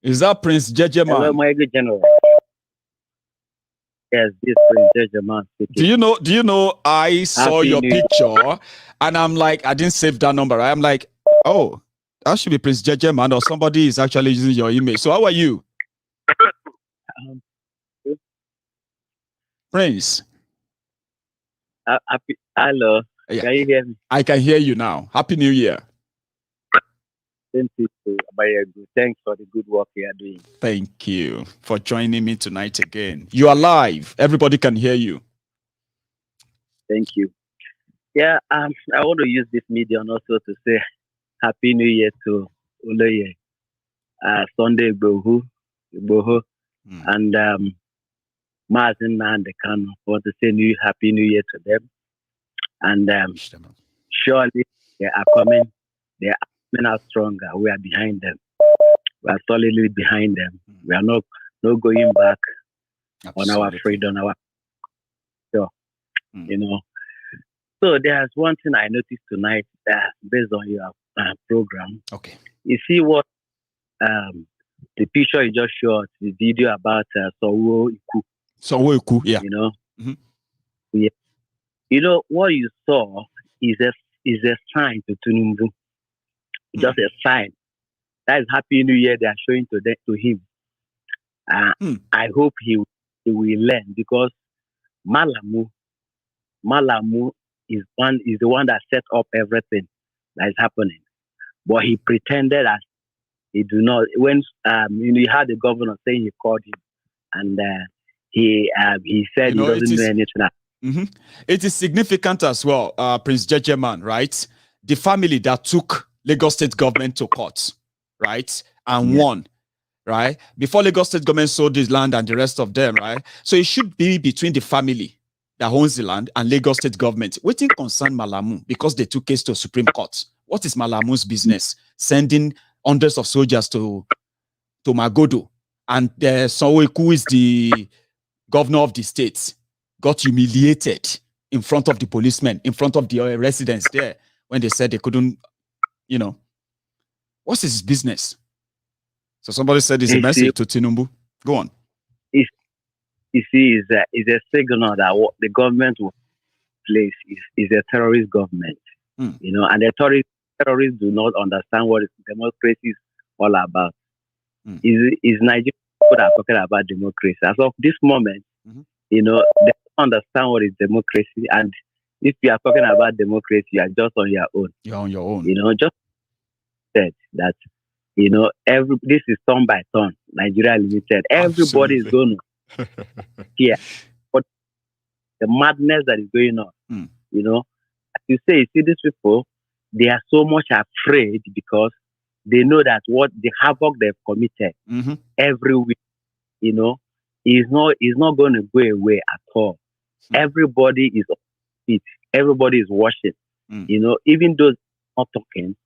Is that Prince Jeje Man? Hello, my good general. Yes, this Prince Jeje Man. Do you know? I saw your picture, and I'm like, I didn't save that number. I'm like, oh, that should be Prince Jeje Man, or somebody is actually using your image. So how are you, Prince? Hello. Yeah. Can you hear me? I can hear you now. Happy New Year. Thank you, thanks for the good work you are doing. Thank you for joining me tonight again. You are live. Everybody can hear you. Thank you. Yeah, I want to use this medium also to say Happy New Year to Oloye, Sunday Igboho, and Mazen Nnamdi Kanu. I want to say Happy New Year to them. And surely they are coming. They are coming out stronger. We are behind them. We are solidly behind them. We are not going back on our freedom, So there's one thing I noticed tonight based on your program. Okay. You see what the picture you just showed, the video about Sowo Iku. Sowo Iku, yeah. You know, yeah. You know what you saw is a sign to Tinubu. Just a sign. That is Happy New Year they are showing to him. I hope he will learn, because Malamu is the one that set up everything that is happening. But he pretended as he do not. When you had the governor saying he called him, and he said he doesn't know anything. It is significant as well, Prince Jejeman, right? The family that took Lagos State government to court, right, and won, right, before Lagos State government sold this land and the rest of them, right? So it should be between the family that owns the land and Lagos State government. Waiting concern Malamu, because they took case to Supreme Court. What is Malamu's business? Sending hundreds of soldiers to Magodo, and Sowo Iku is the governor of the state, got humiliated in front of the policemen, in front of the residents there, when they said they couldn't, what's his business? So somebody said it's a message to Tinubu. Go on. You see, is a signal that what the government will place is a terrorist government. And the terrorists do not understand what democracy is all about. Is Nigeria people that are talking about democracy? As of this moment, they don't understand what is democracy. And if you are talking about democracy, you are just on your own. You're on your own. Just said that, this is turn by turn, Nigeria Limited. Everybody is going to hear. But the madness that is going on, as you say, you see these people, they are so much afraid because they know that what the havoc they've committed every week, is not going to go away at all. Everybody is on it. Everybody is watching. Even those not talking,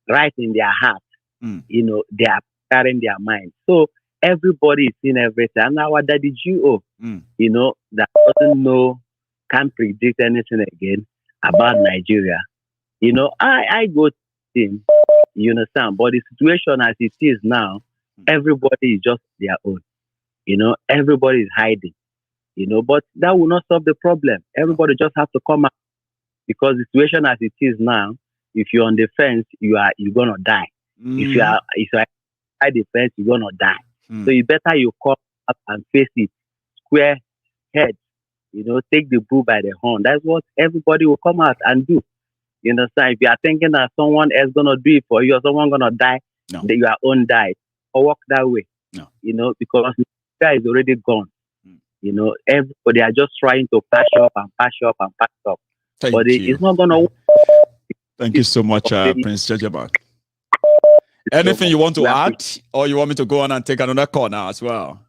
right in their heart, they are carrying their mind. So everybody is seeing everything. And our daddy GO, that doesn't know, can't predict anything again about Nigeria. I go to him, you understand, but the situation as it is now, everybody is just their own. Everybody is hiding. But that will not solve the problem. Everybody just have to come out, because the situation as it is now, if you're on the fence, you're gonna die. If you are at the fence, you're gonna die. So you better you come up and face it, square head. Take the bull by the horn. That's what everybody will come out and do. You understand? If you are thinking that someone else gonna do it for you, or someone gonna die, that your own die, or walk that way. Because the guy is already gone. Everybody are just trying to patch up. It's not gonna work. Thank you so much, Prince Jejeman. Anything you want to add, or you want me to go on and take another call now as well?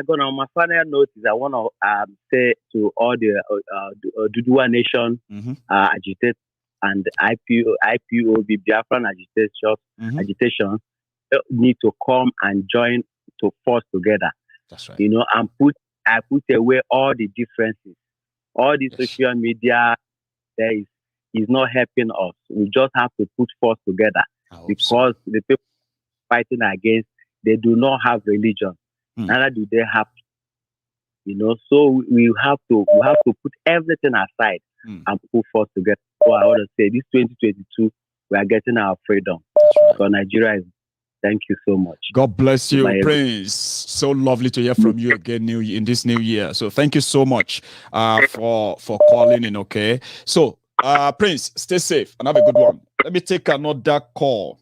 On my final note is I want to say to all the Dudua Nation agitators and IPOB Biafran agitation need to come and join to force together. That's right. And put away all the differences. All the social media is not helping us. We just have to put force together, because the people fighting against, they do not have religion. Neither do they have, so we have to put everything aside and put force together. So I want to say, this 2022, we are getting our freedom. So Nigeria is. Thank you so much. God bless you, Prince. So lovely to hear from you again in this new year. So thank you so much for calling in. Okay. So Prince, stay safe and have a good one. Let me take another call.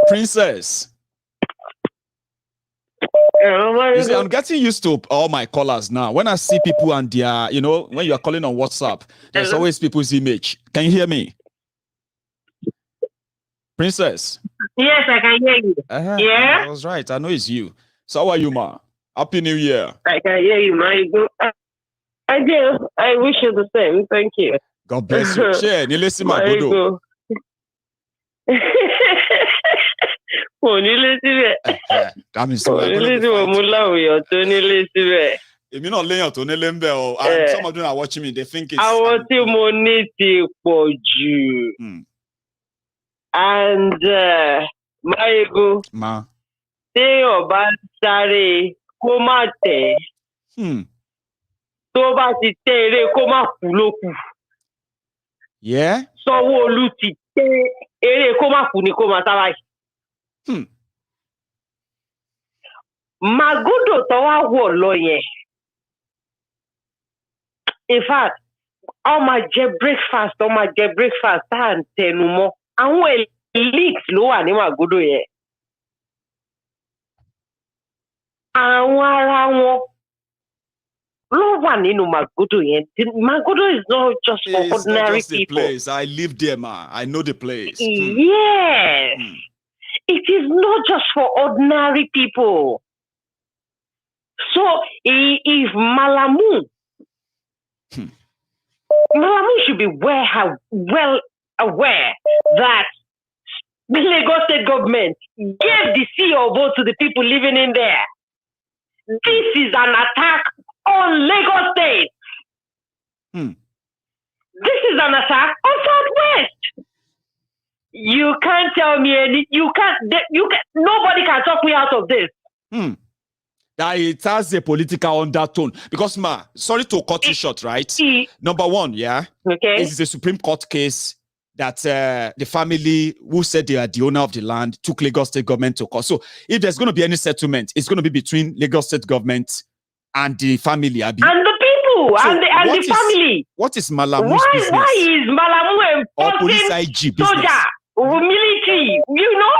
Princess. You see, I'm getting used to all my callers now. When I see people and their, when you are calling on WhatsApp, there's always people's image. Can you hear me? Princess? Yes, I can hear you. Yeah? I was right. I know it's you. So how are you, ma? Happy New Year. I can hear you, ma. I do. I wish you the same. Thank you. God bless you. Share. Nilesi Magodo. That means so. If you're not laying out on the limbe, and some of them are watching me, they think it's. I want to money for you. And Maego, Ma. téèyàn bá sáré kó má tẹ̀. Tó bá ti tẹ eré kó má kú ló kù. Yeah. Sanwó-Olú ti tẹ eré kó má kú ni kó má sábà yìí. Magodo tó wá wọ̀ lọ yẹn. In fact, ó máa jẹ breakfast tá à ń tẹnu mọ́. Àwọn elite ló wà ní Magodo yẹn. Àwọn ara wọn ló wà nínú Magodo yẹn. Magodo is not just for ordinary just people. Place. I live there, ma. I know the place. Yes. It is not just for ordinary people. So if Malamu should be well aware that the Lagos state government gave the CEO vote to the people living in there. This is an attack on Lagos State. This is an attack on Southwest. You can't tell me nobody can talk me out of this. That it has a political undertone. Because, ma, sorry to cut you short, right? Number one, yeah? Okay. This is a Supreme Court case that the family who said they are the owner of the land took Lagos State government to court. So if there's going to be any settlement, it's going to be between Lagos State government and the family, Abi. And the people, so and the family. What is Malamu's business? Why is Malamu or police IG business? Soldier, military, you know?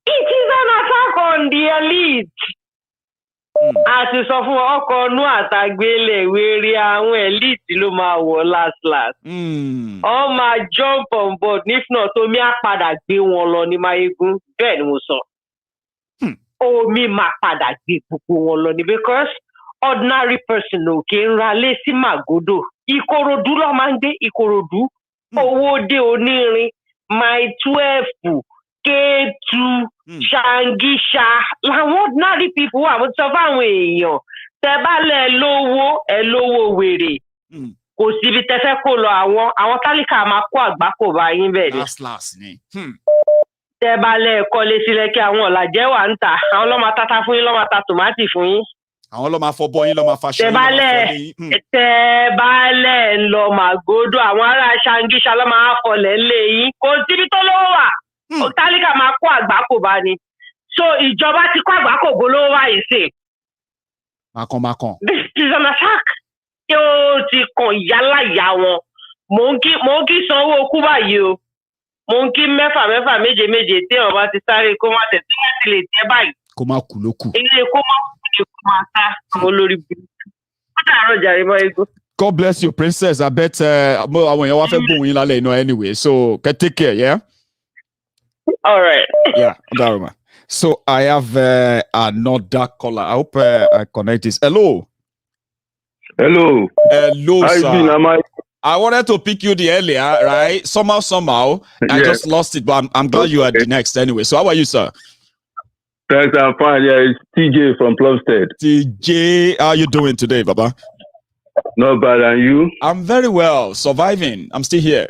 It is an attack on the elite. Àti sọ fún ọkọ̀ ọ̀nù àtàgbélé wérí àwọn elite ló máa wọ̀ last. Ó máa jump on board if not omi á padà gbé wọn lọ ní Máyégún. Bẹ́ẹ̀ ni mo sọ. Omi máa padà gbé gbogbo wọn lọ ní because ordinary person ò kí ń ra lé sí Magodo. Ìkòròdú ló máa ń gbé Ìkòròdú. Owódé Onírin, Mile 12. K2, Shangisha, làwọn ordinary people àwọn sọ fáwọn èèyàn tẹ bá lẹ lówó wèrè kò síbi tẹfẹ kó lọ àwọn tálíkà máa kó àgbákò bá yín bẹ́ẹ̀ ni. Last ni. Tẹ bá lẹ kọ́lé sílẹ̀ kí àwọn ọ̀làjẹ́ wà ń tà àwọn ló máa tata fún yín ló máa ta tòmátì fún yín. Àwọn ló máa fọbọ́ yín ló máa faṣọ yín ló máa fọlé yín. Tẹ bá lẹ ń lọ Magodo àwọn ará Shangisha ló máa fọlẹ̀ lé yín kò síbi tó lówó wà. Tálíkà máa kó àgbákò bá ni. So ìjọba ti kó àgbákò gbólówó wáyé sí. Makàn. This is an attack. Tí ó ti kàn yálà ìyá wọn. Mò ń kí sanwó okú báyìí o. Mò ń kí mẹ́fà méje tí ọba ti sáré kó má tẹ̀ tí wọ́n ti lè tẹ́ báyìí. Kó má kú ló kù. Ilé kó má kú ni kó máa sá àwọn olórí burúkú. Ó dàárọ̀ jàre mọ́ ego. God bless you, princess. I bet àwọn èèyàn wá fẹ́ bóun yín lálẹ́ iná anyway. So take care, yeah? All right. Yeah, Daruma. So I have another caller. I hope I connect this. Hello. Hello, sir. I wanted to pick you the earlier, right? Somehow, I just lost it, but I'm glad you are the next anyway. So how are you, sir? Thanks, I'm fine. Yeah, it's TJ from Plumstead. TJ, how are you doing today, Baba? Not bad, and you? I'm very well, surviving. I'm still here.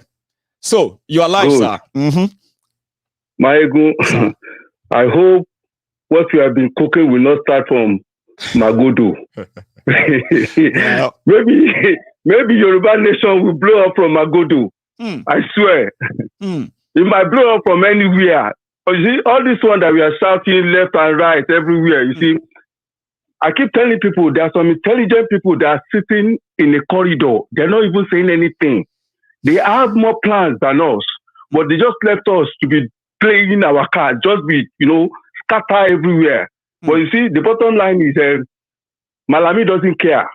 So, you're alive, sir. Maegu, I hope what you have been cooking will not start from Magodo. Maybe Yoruba nation will blow up from Magodo. I swear. It might blow up from anywhere. But you see, all this one that we are shouting left and right everywhere, you see, I keep telling people there are some intelligent people that are sitting in a corridor. They're not even saying anything. They have more plans than us, but they just left us to be playing our card, just be, scatter everywhere. But you see, the bottom line is Malami doesn't care,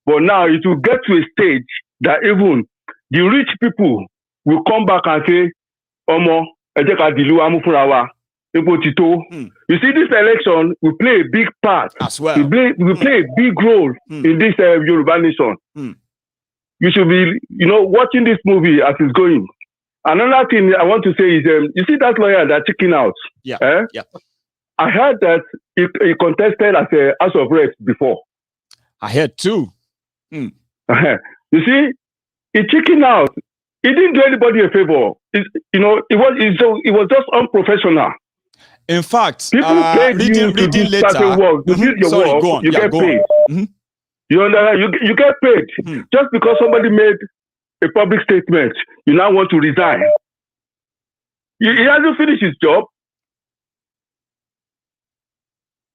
But now it will get to a stage that even the rich people will come back and say, Omo, you see, this election will play a big part. As well. We play a big role in this Yoruba nation. You should be, watching this movie as it's going. Another thing I want to say is, you see that lawyer that's checking out? Yeah. I heard that he contested as a House of Reps before. I heard too. You see, he checking out He didn't do anybody a favor. It was just unprofessional. In fact, people paid you to do later, certain work. To do your work, go on. You get paid. Mm-hmm. You understand? You get paid. Just because somebody made a public statement, you now want to resign. He hasn't finished his job.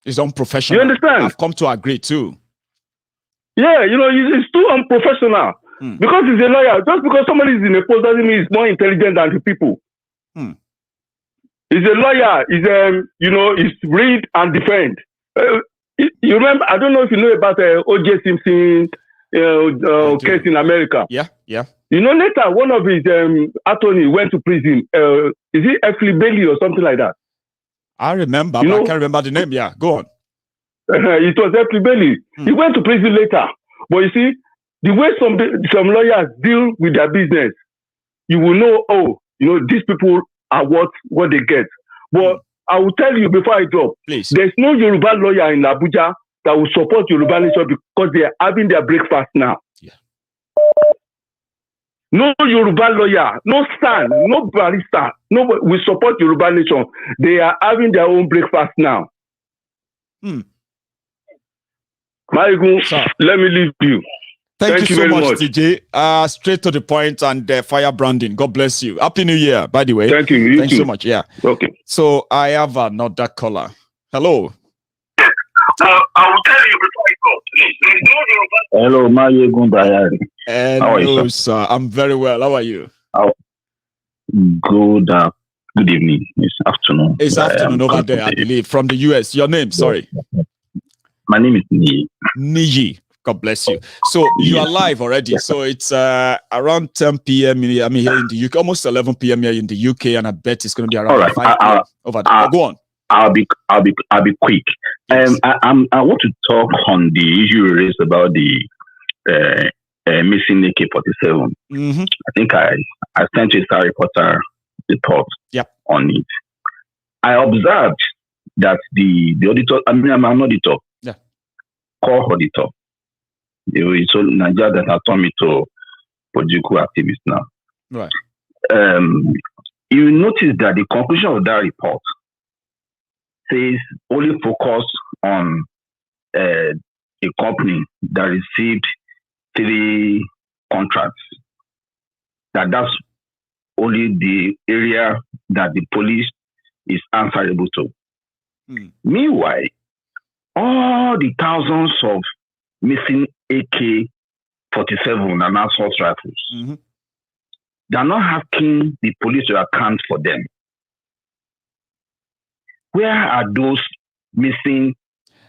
It's unprofessional. You understand? I've come to agree too. Yeah, it's too unprofessional. Because he's a lawyer. Just because somebody is in a post doesn't mean he's more intelligent than the people. He's a lawyer. He's read and defend. You remember? I don't know if you know about O.J. Simpson case in America. Yeah. Later one of his attorney went to prison. Is it Effley Bailey or something like that? I remember, but I can't remember the name. Yeah, go on. It was Effley Bailey. He went to prison later. But you see, the way some lawyers deal with their business, you will know, these people are what they get. But I will tell you before I drop, please, there's no Yoruba lawyer in Abuja that will support Yoruba Nation because they are having their breakfast now. Yeah. No Yoruba lawyer, no stand, no barrister, nobody will support Yoruba Nation. They are having their own breakfast now. Maigun, let me leave you. Thank you so much, TJ. Straight to the point and fire branding. God bless you. Happy New Year, by the way. Thank you. Thanks so much. Yeah. Okay. So I have another caller. Hello. I will tell you before I go. Hello, Mayegun Bayari. How are you, sir? I'm very well. How are you? Good evening. It's afternoon. It's afternoon over there, I believe. From the US. Your name, sorry. My name is Niji. Niji. God bless you. So you are live already. So it's around 10 p.m. here in the UK, almost 11 p.m. here in the UK, and I bet it's going to be around 5 p.m. over there. Go on. I'll be quick. Yes. I want to talk on the issue raised about the missing AK-47. Mm-hmm. I think I sent you a reporter report on it. I observed that the auditor. I'm an auditor. Yeah. Core auditor. It's all Nigeria that has turned me to political activist now. Right. You notice that the conclusion of that report says only focus on a company that received 3 contracts. That's only the area that the police is answerable to. Meanwhile, all the thousands of missing AK-47 and assault rifles, they're not asking the police to account for them. Where are those missing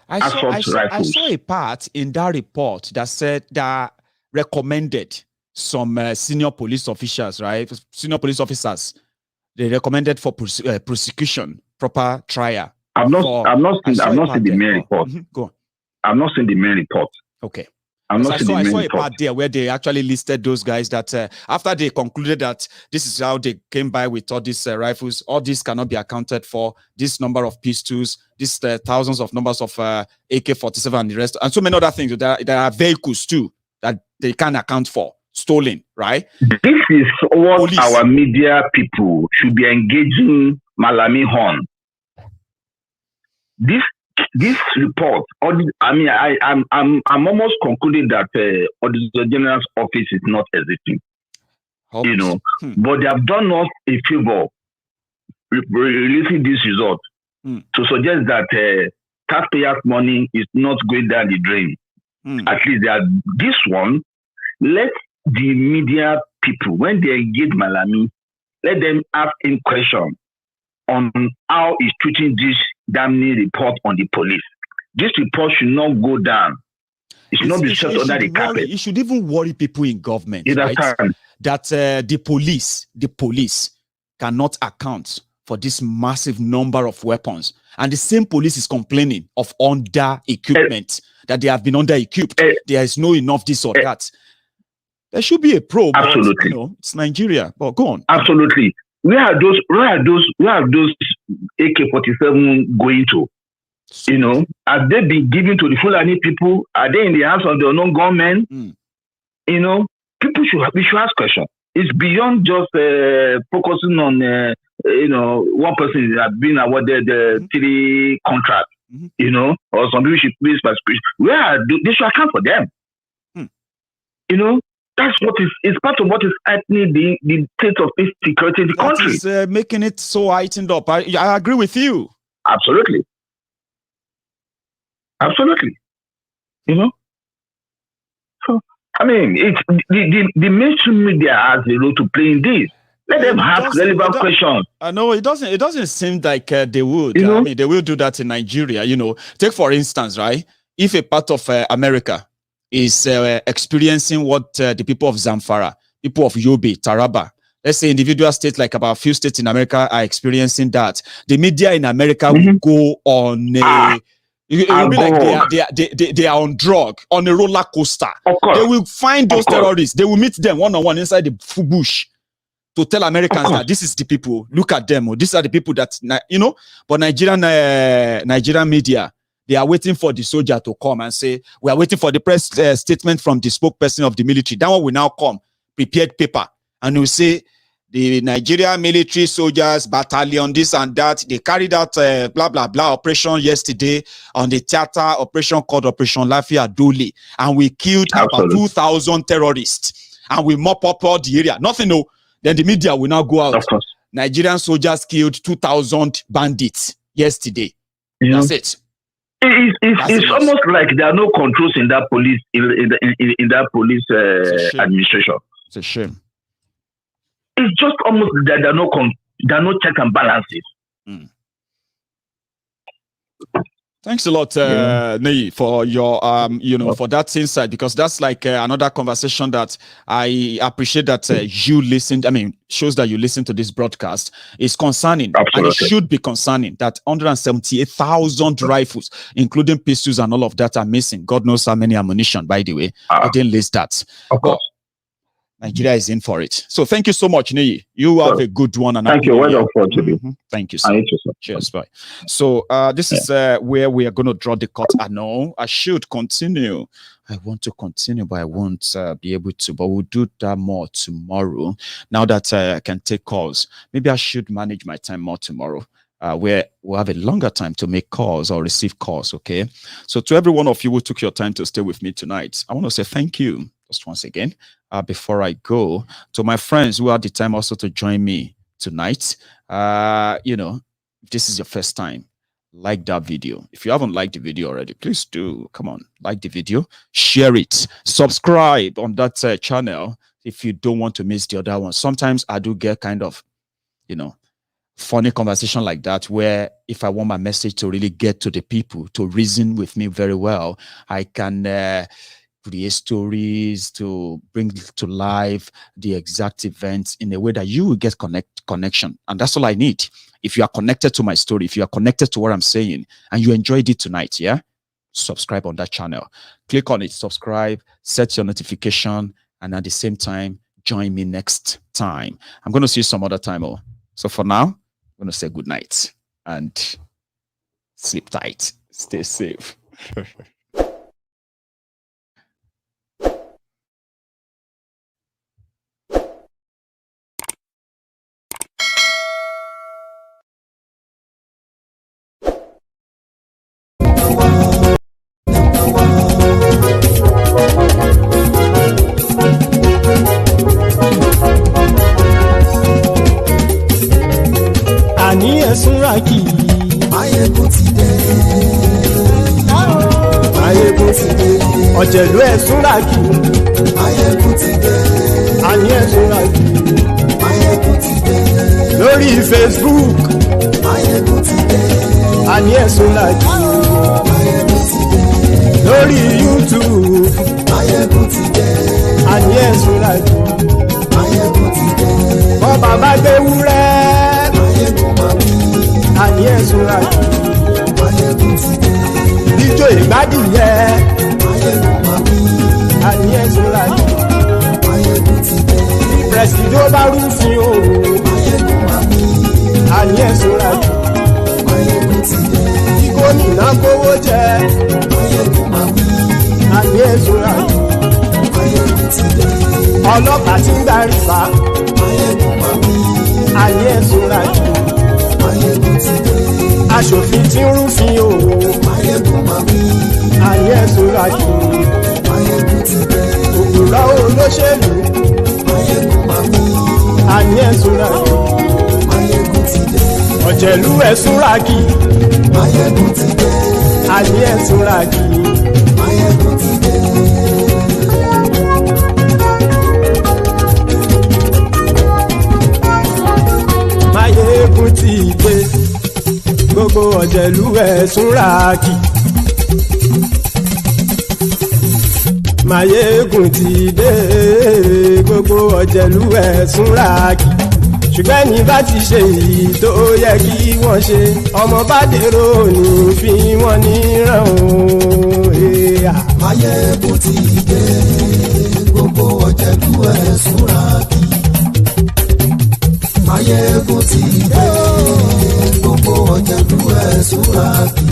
assault rifles? I saw a part in that report that said that recommended some senior police officials, right? Senior police officers, they recommended for prosecution, proper trial. I've not seen the main report. Go on. I've not seen the main report. Okay. I saw a part there where they actually listed those guys that after they concluded that this is how they came by with all these rifles, all this cannot be accounted for, this number of pistols, these thousands of numbers of AK-47 and the rest, and so many other things. There are vehicles too that they can't account for, stolen, right? This is what our media people should be engaging Malami on. This report, I'm almost concluding that Auditor General's office is not existing. But they have done us a favor releasing this result to suggest that taxpayers' money is not going down the drain. At least this one, let the media people, when they engage Malami, let them ask him questions on how he's treating this damning report on the police. This report should not go down. It should not be swept under the carpet. It should even worry people in government, right? That the police cannot account for this massive number of weapons. And the same police is complaining of under-equipment, that they have been under-equipped. There is no enough this or that. There should be a probe. Absolutely. But, it's Nigeria. But go on. Absolutely. Where are those AK-47 going to? Have they been given to the Fulani people? Are they in the hands of the unknown government? We should ask questions. it's beyond just focusing on one person that has been awarded 3 contracts, or some people should pay subscription. They should account for them. That's what is part of what is heightening the state of insecurity in the country. Is making it so heightened up. I agree with you. Absolutely. So I mean, it's the mainstream media has a role to play in this. Let them ask relevant questions. I know it doesn't seem like they would. I mean, they will do that in Nigeria. Take for instance, right? If a part of America is experiencing what the people of Zamfara, people of Yobe, Taraba, let's say individual states, like about a few states in America are experiencing that, the media in America will go on it will be like they are on drug, on a roller coaster. They will find those terrorists. They will meet them one-on-one inside the bush to tell Americans that this is the people. Look at them. Or these are the people that, But Nigerian media, they are waiting for the soldier to come and say, we are waiting for the press statement from the spokesperson of the military. That one will now come, prepared paper. And we say, the Nigerian military soldiers, battalion, this and that, they carried out blah, blah, blah operation yesterday on the theater operation called Operation Lafia Dole. And we killed about 2,000 terrorists. And we mop up all the area. Nothing, no. Then the media will now go out. Of course. Nigerian soldiers killed 2,000 bandits yesterday. That's it. It's almost like there are no controls in that police in that police administration. It's a shame. It's just almost that there are no checks and balances. Thanks a lot, Nei, for your for that insight, because that's like another conversation that I appreciate that you listened. I mean, shows that you listen to this broadcast. Is concerning. Absolutely. And it should be concerning that 178,000 rifles, including pistols and all of that, are missing. God knows how many ammunition, by the way. I didn't list that. Of course. Nigeria is in for it. So thank you so much, Nei. You have a good one. And thank you. Well done for today. Thank you, sir. Cheers. Bye. So this is where we are going to draw the cut. I know I should continue. I want to continue, but I won't be able to. But we'll do that more tomorrow. Now that I can take calls, maybe I should manage my time more tomorrow. Where we'll have a longer time to make calls or receive calls. Okay. So to every one of you who took your time to stay with me tonight, I want to say thank you. Just once again, before I go, to my friends who had the time also to join me tonight, if this is your first time, like that video. If you haven't liked the video already, please do. Come on, like the video, share it, subscribe on that channel if you don't want to miss the other one. Sometimes I do get kind of, funny conversation like that, where if I want my message to really get to the people, to reason with me very well, I can create stories to bring to life the exact events in a way that you will get connection. And that's all I need. If you are connected to my story, if you are connected to what I'm saying, and you enjoyed it tonight, subscribe on that channel. Click on it, subscribe, set your notification, and at the same time, join me next time. I'm going to see you some other time. So for now, I'm going to say good night and sleep tight. Stay safe. Súnrakì. Máyégún ti dé. Máyégún ti dé. Ọ̀jẹ̀lú ẹ̀ Súnrakì. Máyégún ti dé. Àní ẹ̀ Súnrakì. Máyégún ti dé. Lórí Facebook. Máyégún ti dé. Àní ẹ̀ Súnrakì. Máyégún ti dé. Lórí YouTube. Máyégún ti dé. Àní ẹ̀ Súnrakì. Máyégún ti dé. Bọ́ bàbá gbé wúrẹ́. Máyégún máa wí. Àní ẹ̀ Súnrakì. Máyégún ti dé. Ijó ìgbádùn yẹ. Máyégún máa wí. Àní ẹ̀ Súnrakì. Máyégún ti dé. Presidency bá rúfin o. Máyégún máa wí. Àní ẹ̀ Súnrakì. Máyégún ti dé. Kí gómìnà kówó jẹ. Máyégún máa wí. Àní ẹ̀ Súnrakì. Máyégún ti dé. ọlọ́pàá tí ń darí bá ayé ẹ̀sùn rájú aṣòfin tí ń rúfin òwò ayé ẹ̀sùn rájú òkúra olóṣèlú ayé ẹ̀sùn rájú ọ̀jẹ̀lú ẹ̀sùn rájú ayé ẹ̀sùn rájú. Máyégún ti dé gbogbo ọ̀jẹ̀lú ẹ̀sùn ráàkì. Máyégún ti dé gbogbo ọ̀jẹ̀lú ẹ̀sùn ráàkì. Ṣùgbọ́n ní bá ti ṣe èyí tó yẹ kí wọ́n ṣe ọmọ bá dèrò ní fi wọ́n níran o. Máyégún ti dé gbogbo ọ̀jẹ̀lú ẹ̀sùn ráàkì. Máyégún ti dé gbogbo ọ̀jẹ̀lú ẹ̀sùn ráàkì.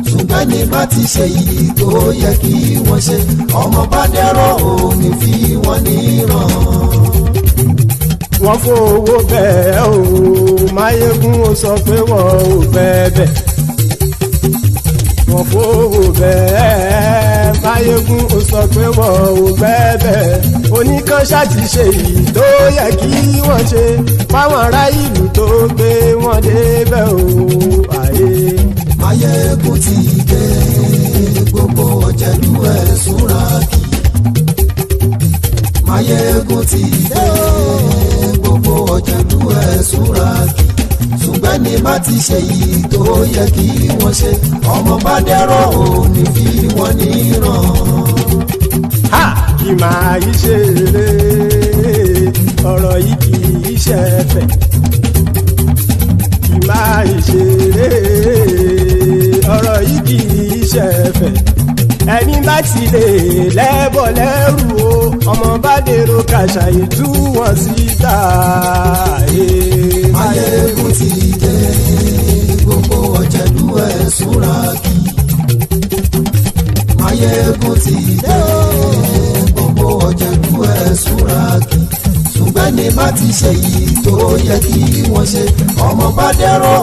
Ṣùgbọ́n ní bá ti ṣe yìí tó yẹ kí wọ́n ṣe ọmọ bá dẹ́rọ̀ òní fi wọ́n níran. Wọ́n fowó bẹ́ẹ̀ o Máyégún ó sọ pé wọ́n ò bẹ́ẹ̀. Wọ́n fowó bẹ́ẹ̀ Máyégún ó sọ pé wọ́n ò bẹ́ẹ̀. Oníkan ṣáàtì ṣe yìí tó yẹ kí wọ́n ṣe fáwọn ará ìlú tó gbé wọn débẹ̀ o. Máyégún ti dé gbogbo ọ̀jẹ̀lú ẹ̀sùn ráàkì. Máyégún ti dé gbogbo ọ̀jẹ̀lú ẹ̀sùn ráàkì. Ṣùgbọ́n ní bá ti ṣe yìí tó yẹ kí wọ́n ṣe ọmọ bá dẹ́rọ̀ òní fi wọ́n níran. Kì máa yí ṣe eré ọ̀rọ̀ yìí kì í ṣe ẹ̀fẹ̀. Kì máa yí ṣe eré ọ̀rọ̀ yìí kì í ṣe ẹ̀fẹ̀. Ẹni bá ti lè lẹ́bọ̀ lẹ́rù o ọmọ bá dèrò kàṣàyè tú wọn síta. Máyégún ti dé gbogbo ọ̀jẹ̀lú ẹ̀sùn ráàkì. Máyégún ti dé gbogbo ọ̀jẹ̀lú ẹ̀sùn ráàkì. Ṣùgbọ́n ní bá ti ṣe yìí tó yẹ kí wọ́n ṣe ọmọ bá dẹ́rọ̀